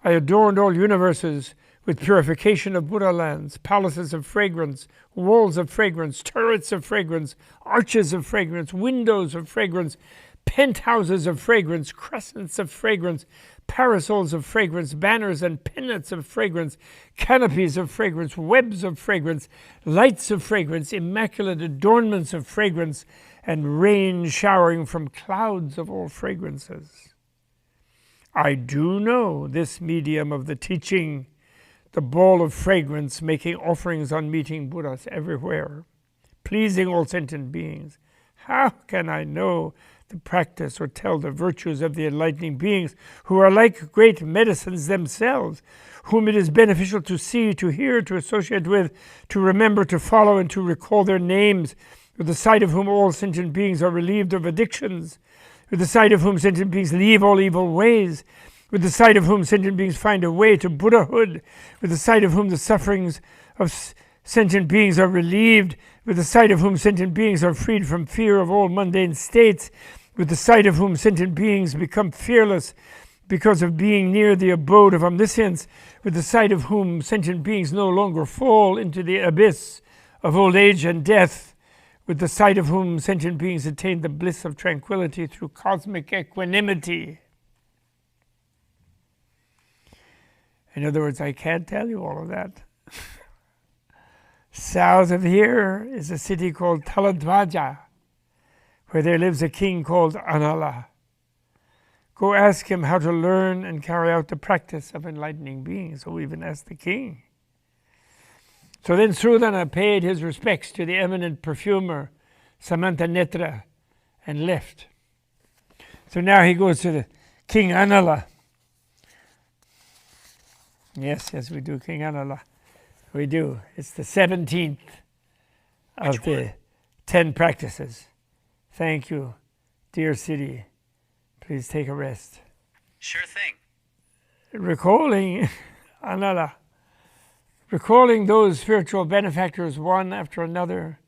I adorned all universes with purification of Buddha lands, palaces of fragrance, walls of fragrance, turrets of fragrance, arches of fragrance, windows of fragrance, penthouses of fragrance, crescents of fragrance, parasols of fragrance, banners and pennants of fragrance, canopies of fragrance, webs of fragrance, lights of fragrance, immaculate adornments of fragrance, and rain showering from clouds of all fragrances. I do know this medium of the teaching, the ball of fragrance making offerings on meeting Buddhas everywhere, pleasing all sentient beings. How can I know the practice or tell the virtues of the enlightening beings who are like great medicines themselves, whom it is beneficial to see, to hear, to associate with, to remember, to follow, and to recall their names, with the sight of whom all sentient beings are relieved of addictions, with the sight of whom sentient beings leave all evil ways, with the sight of whom sentient beings find a way to Buddhahood, with the sight of whom the sufferings of sentient beings are relieved, with the sight of whom sentient beings are freed from fear of all mundane states, with the sight of whom sentient beings become fearless because of being near the abode of omniscience, with the sight of whom sentient beings no longer fall into the abyss of old age and death, with the sight of whom sentient beings attain the bliss of tranquility through cosmic equanimity. In other words, I can't tell you all of that. South of here is a city called Taladvaja, where there lives a king called Anala. Go ask him how to learn and carry out the practice of enlightening beings. So we even asked the king. So then Sudana paid his respects to the eminent perfumer Samantanetra and left. So now he goes to the King Anala. Yes, we do, King Anala. We do. It's the 17th of the 10 practices. Thank you, dear city. Please take a rest. Sure thing. Recalling Anala. Recalling those spiritual benefactors one after another,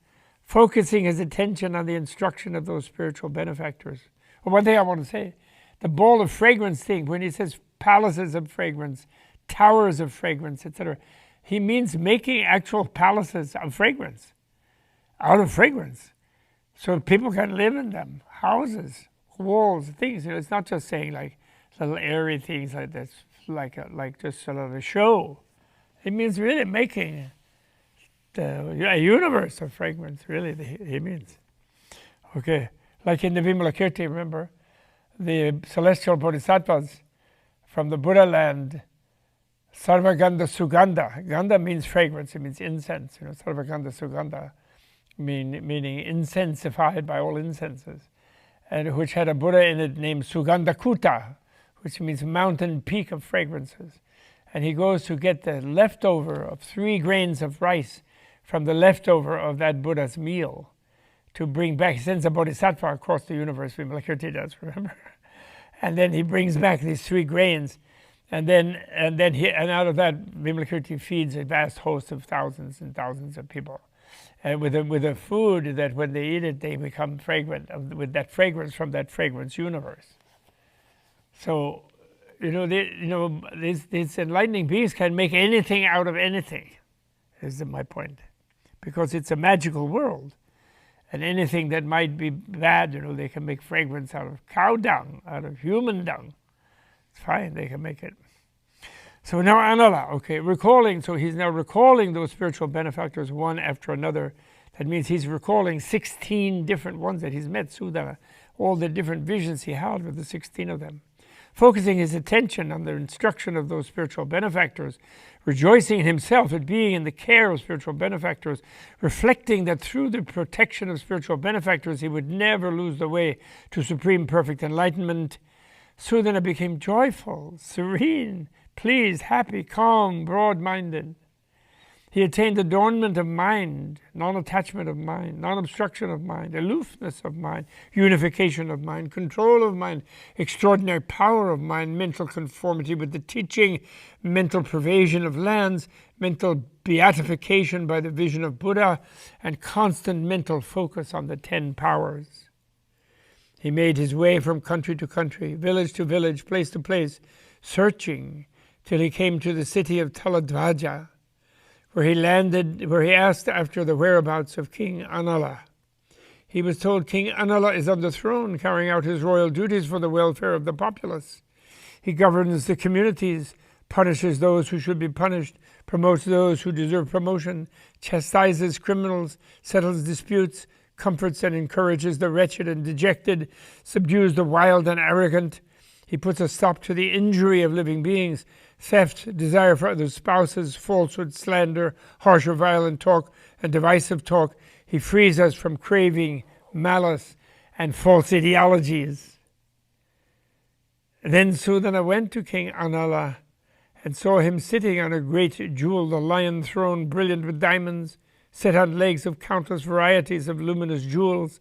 focusing his attention on the instruction of those spiritual benefactors. Well, one thing I want to say, the ball of fragrance thing, when he says palaces of fragrance, towers of fragrance, etc., he means making actual palaces of fragrance, out of fragrance, so people can live in them, houses, walls, things. It's not just saying like little airy things like this, like just sort of a show. It means really making a universe of fragrance, really, he means. Okay, like in the Vimalakirti, remember, the celestial bodhisattvas from the Buddha-Garland, Sarvagandha Sugandha. Gandha means fragrance, it means incense. Sarvagandha Sugandha, meaning incensified by all incenses, and which had a Buddha in it named Sugandhakuta, which means mountain peak of fragrances. And he goes to get the leftover of 3 grains of rice from the leftover of that Buddha's meal to bring back. He sends a bodhisattva across the universe, Vimalakirti does, remember? And then he brings back these 3 grains. And then out of that, Vimalakirti feeds a vast host of thousands and thousands of people. And with a food that when they eat it, they become fragrant, with that fragrance from that fragrance universe. So, these enlightening beings can make anything out of anything, is my point. Because it's a magical world. And anything that might be bad, they can make fragrance out of cow dung, out of human dung. It's fine, they can make it. So now Anala, okay, recalling, so he's now recalling those spiritual benefactors one after another. That means he's recalling 16 different ones that he's met, Sudana, all the different visions he had with the 16 of them. Focusing his attention on the instruction of those spiritual benefactors, rejoicing in himself at being in the care of spiritual benefactors, reflecting that through the protection of spiritual benefactors he would never lose the way to supreme perfect enlightenment. Sudana became joyful, serene, pleased, happy, calm, broad-minded. He attained adornment of mind, non-attachment of mind, non-obstruction of mind, aloofness of mind, unification of mind, control of mind, extraordinary power of mind, mental conformity with the teaching, mental pervasion of lands, mental beatification by the vision of Buddha, and constant mental focus on the 10 powers. He made his way from country to country, village to village, place to place, searching till he came to the city of Taladvaja, where he asked after the whereabouts of King Anala. He was told King Anala is on the throne, carrying out his royal duties for the welfare of the populace. He governs the communities, punishes those who should be punished, promotes those who deserve promotion, chastises criminals, settles disputes, comforts and encourages the wretched and dejected, subdues the wild and arrogant. He puts a stop to the injury of living beings, theft, desire for other spouses, falsehood, slander, harsh or violent talk, and divisive talk. He frees us from craving, malice, and false ideologies. Then Sudana went to King Anala and saw him sitting on a great jewel, the lion throne, brilliant with diamonds, set on legs of countless varieties of luminous jewels,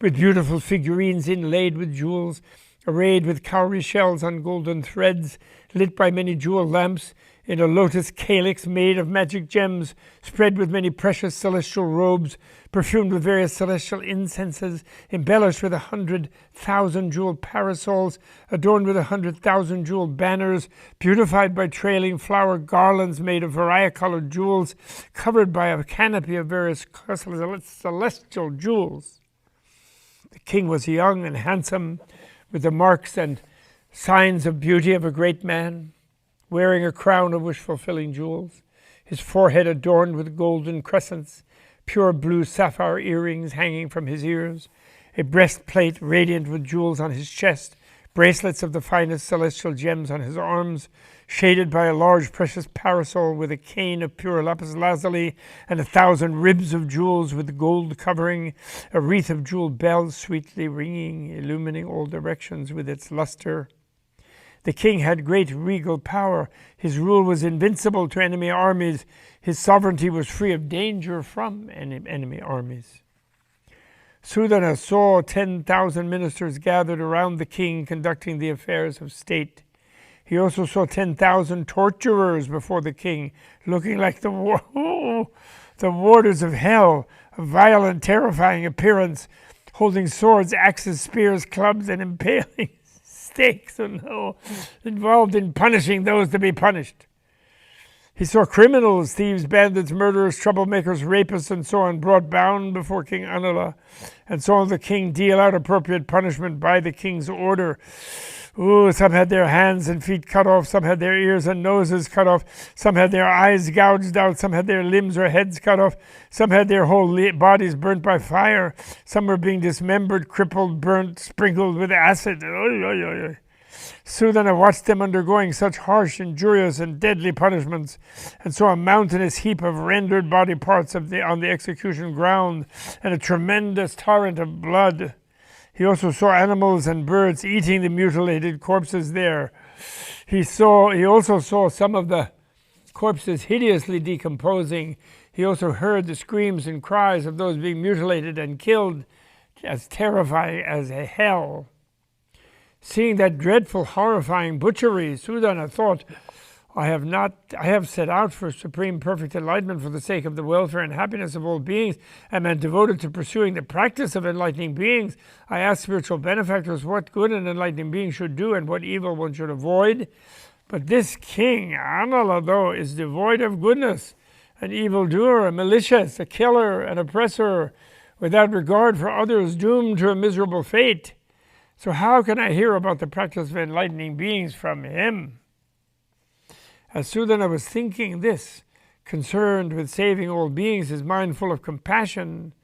with beautiful figurines inlaid with jewels, arrayed with cowrie shells on golden threads, lit by many jewel lamps, in a lotus calyx made of magic gems, spread with many precious celestial robes, perfumed with various celestial incenses, embellished with 100,000 jeweled parasols, adorned with 100,000 jeweled banners, beautified by trailing flower garlands made of variety-colored jewels, covered by a canopy of various celestial jewels. The king was young and handsome, with the marks and signs of beauty of a great man, wearing a crown of wish-fulfilling jewels. his forehead adorned with golden crescents, pure blue sapphire earrings hanging from his ears, a breastplate radiant with jewels on his chest, bracelets of the finest celestial gems on his arms, shaded by a large precious parasol with a cane of pure lapis lazuli and 1,000 ribs of jewels with gold covering, a wreath of jeweled bells sweetly ringing, illumining all directions with its luster. The king had great regal power. His rule was invincible to enemy armies. His sovereignty was free of danger from enemy armies. Sudana saw 10,000 ministers gathered around the king conducting the affairs of state. He also saw 10,000 torturers before the king, looking like the warders of hell, a violent, terrifying appearance, holding swords, axes, spears, clubs, and impaling stakes, involved in punishing those to be punished. He saw criminals, thieves, bandits, murderers, troublemakers, rapists, and so on, brought bound before King Anala, and saw the king deal out appropriate punishment by the king's order. Some had their hands and feet cut off, some had their ears and noses cut off, some had their eyes gouged out, some had their limbs or heads cut off, some had their whole bodies burnt by fire, some were being dismembered, crippled, burnt, sprinkled with acid. Sudana watched them undergoing such harsh, injurious, and deadly punishments, and saw a mountainous heap of rendered body parts on the execution ground, and a tremendous torrent of blood. He also saw animals and birds eating the mutilated corpses there. He also saw some of the corpses hideously decomposing. He also heard the screams and cries of those being mutilated and killed, as terrifying as a hell. Seeing that dreadful, horrifying butchery, Sudana thought, I have set out for supreme perfect enlightenment for the sake of the welfare and happiness of all beings, and am devoted to pursuing the practice of enlightening beings. I ask spiritual benefactors what good an enlightening being should do and what evil one should avoid. But this king, Anala, though, is devoid of goodness, an evildoer, a malicious, a killer, an oppressor, without regard for others, doomed to a miserable fate. So how can I hear about the practice of enlightening beings from him? As Sudana was thinking this, concerned with saving all beings, his mind full of compassion,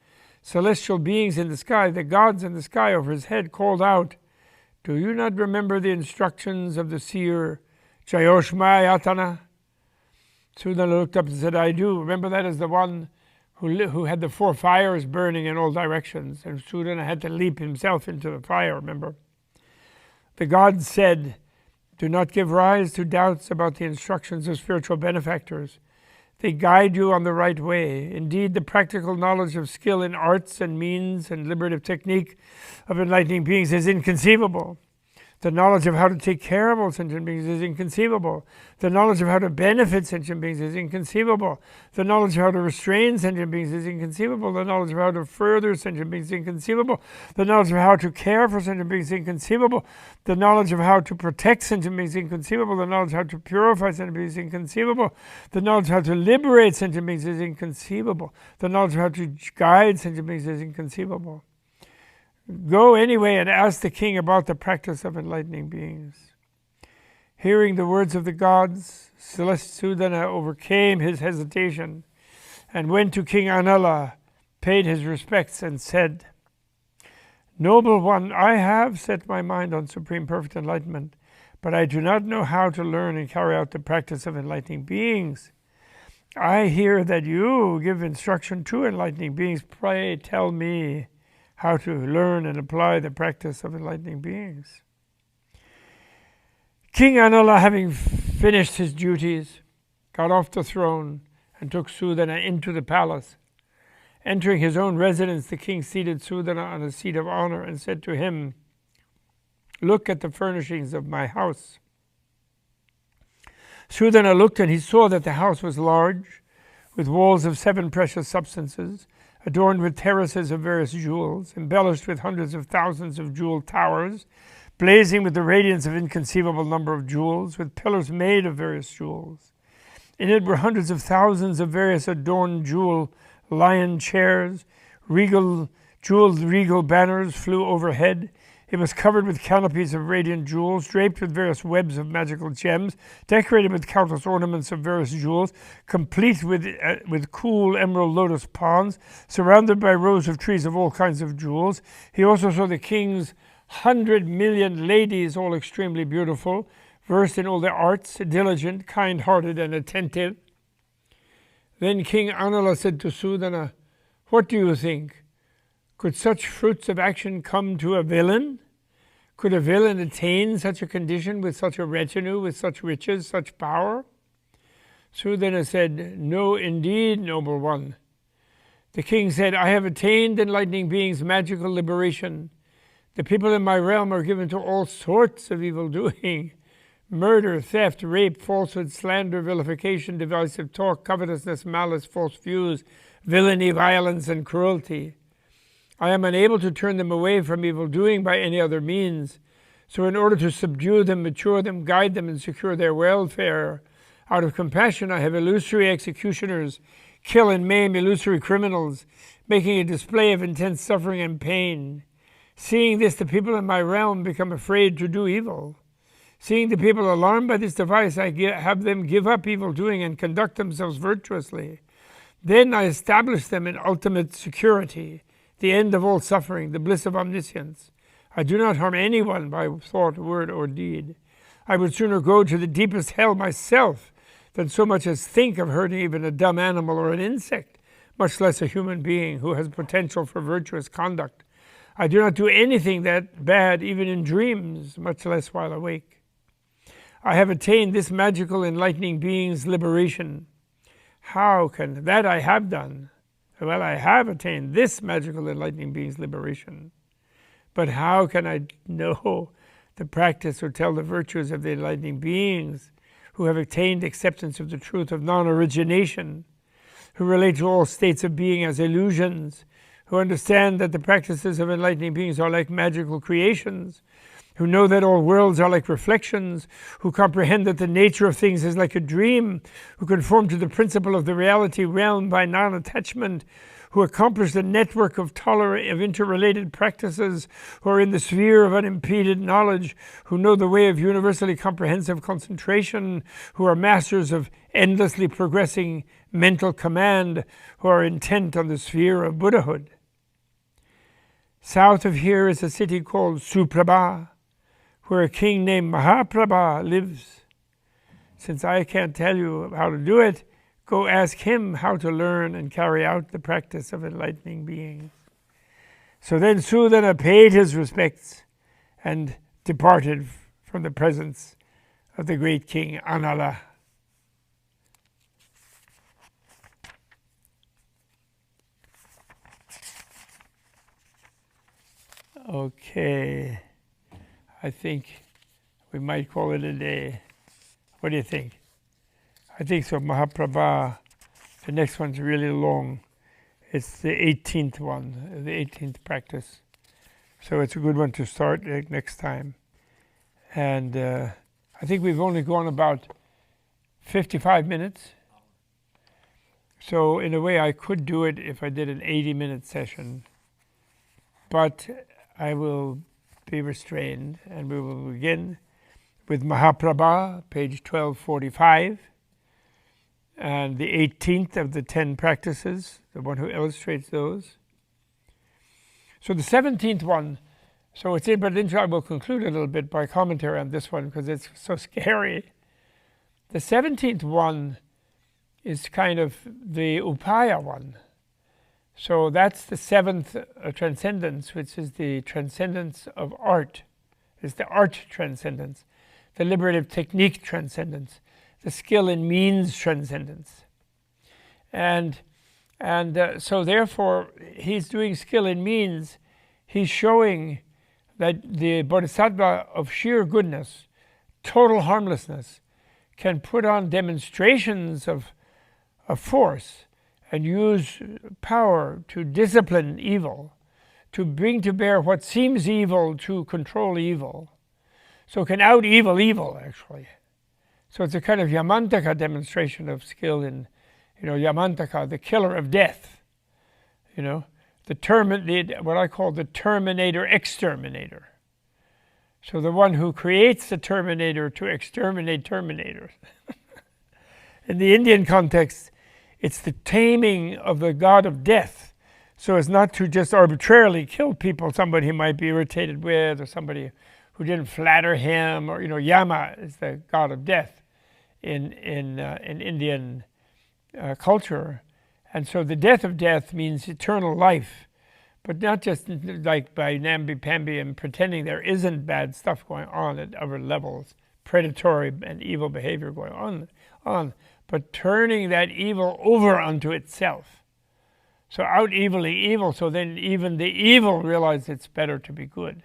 celestial beings in the sky, the gods in the sky over his head, called out, Do you not remember the instructions of the seer Jayoshmayatana? Sudana looked up and said, I do. Remember that as the one who had the 4 fires burning in all directions, and Sudana had to leap himself into the fire, remember? The gods said, Do not give rise to doubts about the instructions of spiritual benefactors. They guide you on the right way. Indeed, the practical knowledge of skill in arts and means and liberative technique of enlightening beings is inconceivable. The knowledge of how to take care of all sentient beings is inconceivable. The knowledge of how to benefit sentient beings is inconceivable. The knowledge of how to restrain sentient beings is inconceivable. The knowledge of how to further sentient beings is inconceivable. The knowledge of how to care for sentient beings is inconceivable. The knowledge of how to protect sentient beings is inconceivable. The knowledge of how to purify sentient beings is inconceivable. The knowledge of how to liberate sentient beings is inconceivable. The knowledge of how to guide sentient beings is inconceivable. Go anyway and ask the king about the practice of enlightening beings. Hearing the words of the gods, Sudana overcame his hesitation and went to King Anala, paid his respects, and said, Noble one, I have set my mind on supreme perfect enlightenment, but I do not know how to learn and carry out the practice of enlightening beings. I hear that you give instruction to enlightening beings. Pray tell me how to learn and apply the practice of enlightening beings. King Anala, having finished his duties, got off the throne and took Sudana into the palace. Entering his own residence, the king seated Sudana on a seat of honor and said to him, Look at the furnishings of my house. Sudana looked, and he saw that the house was large, with walls of 7 precious substances, adorned with terraces of various jewels, embellished with hundreds of thousands of jeweled towers, blazing with the radiance of inconceivable number of jewels, with pillars made of various jewels. In it were hundreds of thousands of various adorned jewel lion chairs, jeweled regal banners flew overhead. It was covered with canopies of radiant jewels, draped with various webs of magical gems, decorated with countless ornaments of various jewels, complete with cool emerald lotus ponds, surrounded by rows of trees of all kinds of jewels. He also saw the king's 100 million ladies, all extremely beautiful, versed in all the arts, diligent, kind-hearted, and attentive. Then King Anala said to Sudana, "What do you think? Could such fruits of action come to a villain? Could a villain attain such a condition with such a retinue, with such riches, such power?" Sudana said, "No, indeed, noble one." The king said, "I have attained enlightening beings' magical liberation. The people in my realm are given to all sorts of evil doing. Murder, theft, rape, falsehood, slander, vilification, divisive talk, covetousness, malice, false views, villainy, violence, and cruelty. I am unable to turn them away from evil doing by any other means. So in order to subdue them, mature them, guide them, and secure their welfare, out of compassion I have illusory executioners kill and maim illusory criminals, making a display of intense suffering and pain. Seeing this, the people in my realm become afraid to do evil. Seeing the people alarmed by this device, I have them give up evil doing and conduct themselves virtuously. Then I establish them in ultimate security, the end of all suffering, the bliss of omniscience. I do not harm anyone by thought, word, or deed. I would sooner go to the deepest hell myself than so much as think of hurting even a dumb animal or an insect, much less a human being who has potential for virtuous conduct. I do not do anything that bad even in dreams, much less while awake. I have attained this magical enlightening being's liberation. How can that I have done? Well, I have attained this magical enlightening being's liberation. But how can I know the practice or tell the virtues of the enlightening beings who have attained acceptance of the truth of non-origination, who relate to all states of being as illusions, who understand that the practices of enlightening beings are like magical creations, who know that all worlds are like reflections, who comprehend that the nature of things is like a dream, who conform to the principle of the reality realm by non-attachment, who accomplish the network of interrelated practices, who are in the sphere of unimpeded knowledge, who know the way of universally comprehensive concentration, who are masters of endlessly progressing mental command, who are intent on the sphere of Buddhahood. South of here is a city called Suprabha, where a king named Mahaprabha lives. Since I can't tell you how to do it, go ask him how to learn and carry out the practice of enlightening beings. So then Sudana paid his respects and departed from the presence of the great king Anala. Okay, I think we might call it a day. What do you think? I think so. Mahaprabha, the next one's really long. It's the 18th one, the 18th practice. So it's a good one to start next time. And I think we've only gone about 55 minutes. So in a way I could do it if I did an 80-minute session. But I will be restrained, and we will begin with Mahaprabha, page 1245, and the 18th of the 10 practices, the one who illustrates those. So the 17th one, so it's in, but I will conclude a little bit by commentary on this one because it's so scary. The 17th one is kind of the upaya one. So that's the seventh transcendence, which is the transcendence of art. It's the art transcendence, the liberative technique transcendence, the skill in means transcendence. And so therefore, he's doing skill in means. He's showing that the Bodhisattva of sheer goodness, total harmlessness, can put on demonstrations of force and use power to discipline evil, to bring to bear what seems evil to control evil. So can out-evil evil, actually. So it's a kind of Yamantaka demonstration of skill in, Yamantaka, the killer of death. What I call the Terminator exterminator. So the one who creates the Terminator to exterminate Terminators. In the Indian context, it's the taming of the god of death, so as not to just arbitrarily kill people, somebody he might be irritated with, or somebody who didn't flatter him, or Yama is the god of death in Indian culture, and so the death of death means eternal life, but not just like by namby-pamby and pretending there isn't bad stuff going on at other levels, predatory and evil behavior going on, but turning that evil over unto itself. So out evilly evil, so then even the evil realize it's better to be good.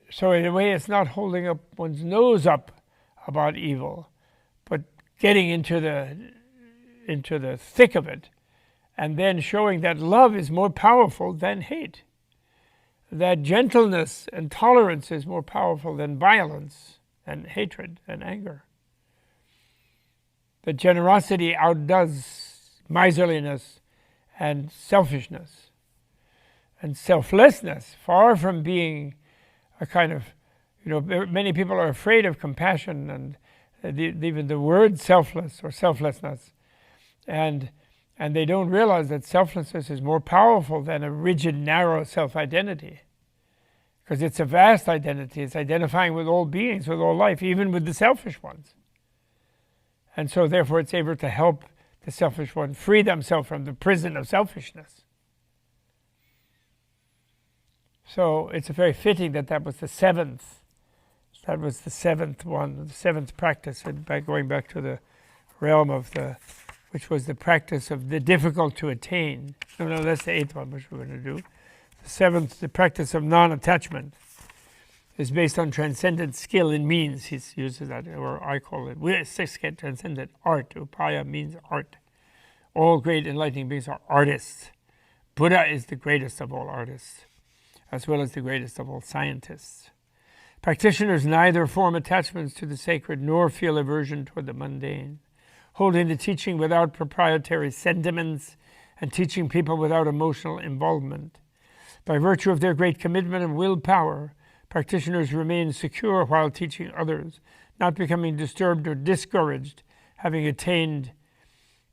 So in a way, it's not holding up one's nose up about evil, but getting into the thick of it, and then showing that love is more powerful than hate, that gentleness and tolerance is more powerful than violence and hatred and anger, that generosity outdoes miserliness and selfishness, and selflessness, far from being a kind of, many people are afraid of compassion and even the word selfless or selflessness, and they don't realize that selflessness is more powerful than a rigid, narrow self-identity, because it's a vast identity. It's identifying with all beings, with all life, even with the selfish ones. And so therefore it's able to help the selfish one free themselves from the prison of selfishness. So it's very fitting that was the seventh. That was the seventh one, the seventh practice, and going back to the realm of which was the practice of the difficult to attain. No, that's the eighth one, which we're going to do. The seventh, the practice of non-attachment, is based on transcendent skill in means. He uses that, or I call it. Transcendent art. Upaya means art. All great enlightening beings are artists. Buddha is the greatest of all artists, as well as the greatest of all scientists. Practitioners neither form attachments to the sacred nor feel aversion toward the mundane, holding the teaching without proprietary sentiments and teaching people without emotional involvement. By virtue of their great commitment and willpower, practitioners remain secure while teaching others, not becoming disturbed or discouraged, having attained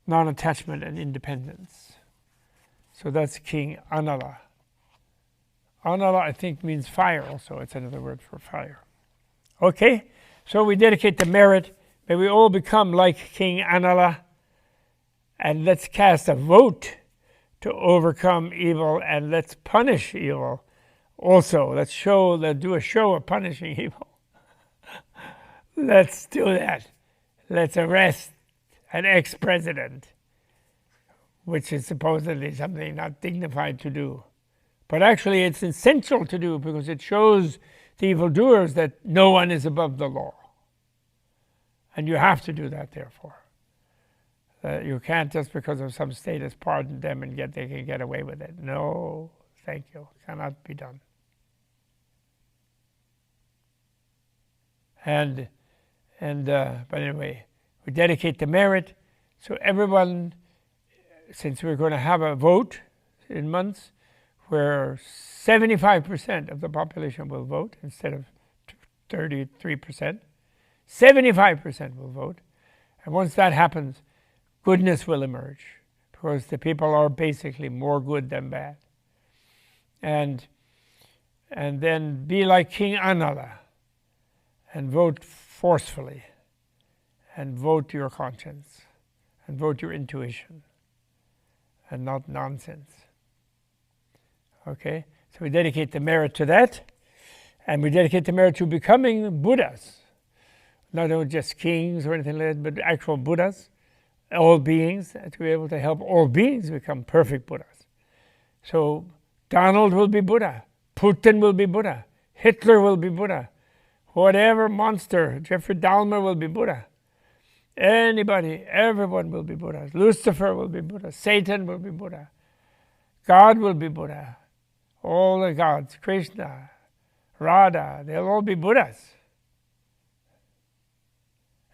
non-attachment and independence. So that's King Anala. Anala, I think, means fire also. It's another word for fire. Okay, so we dedicate the merit. May we all become like King Anala, and let's cast a vote to overcome evil, and let's punish evil also. Let's do a show of punishing evil. Let's do that. Let's arrest an ex-president, which is supposedly something not dignified to do. But actually it's essential to do, because it shows the evildoers that no one is above the law. And you have to do that, therefore. You can't, just because of some status, pardon them and they can get away with it. No, thank you. Cannot be done. But anyway, we dedicate the merit. So everyone, since we're going to have a vote in months, where 75% of the population will vote instead of 33%, 75% will vote. And once that happens, goodness will emerge, because the people are basically more good than bad. And then be like King Anala and vote forcefully, and vote your conscience, and vote your intuition, and not nonsense. Okay, so we dedicate the merit to that, and we dedicate the merit to becoming Buddhas. Not only just kings or anything like that, but actual Buddhas, all beings, to be able to help all beings become perfect Buddhas. So Donald will be Buddha, Putin will be Buddha, Hitler will be Buddha, whatever monster, Jeffrey Dahmer will be Buddha. Anybody, everyone will be Buddha. Lucifer will be Buddha, Satan will be Buddha, God will be Buddha. All the gods, Krishna, Radha, they'll all be Buddhas.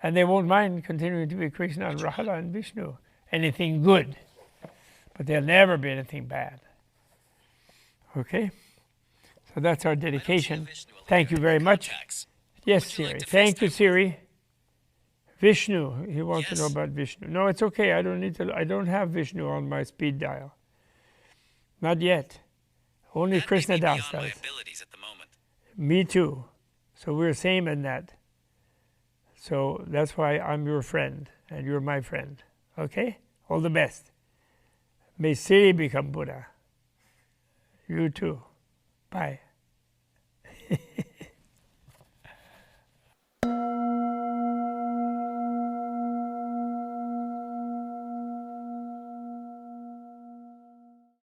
And they won't mind continuing to be Krishna and Radha and Vishnu, anything good. But there'll never be anything bad. Okay? So that's our dedication. Thank you very much. Yes, Siri. Thank you, Siri. Vishnu. He wants to know about Vishnu. No, it's okay. I don't have Vishnu on my speed dial. Not yet. Only Krishna Das does. Me too. So we're same in that. So that's why I'm your friend and you're my friend. Okay? All the best. May Siri become Buddha. You too. Bye.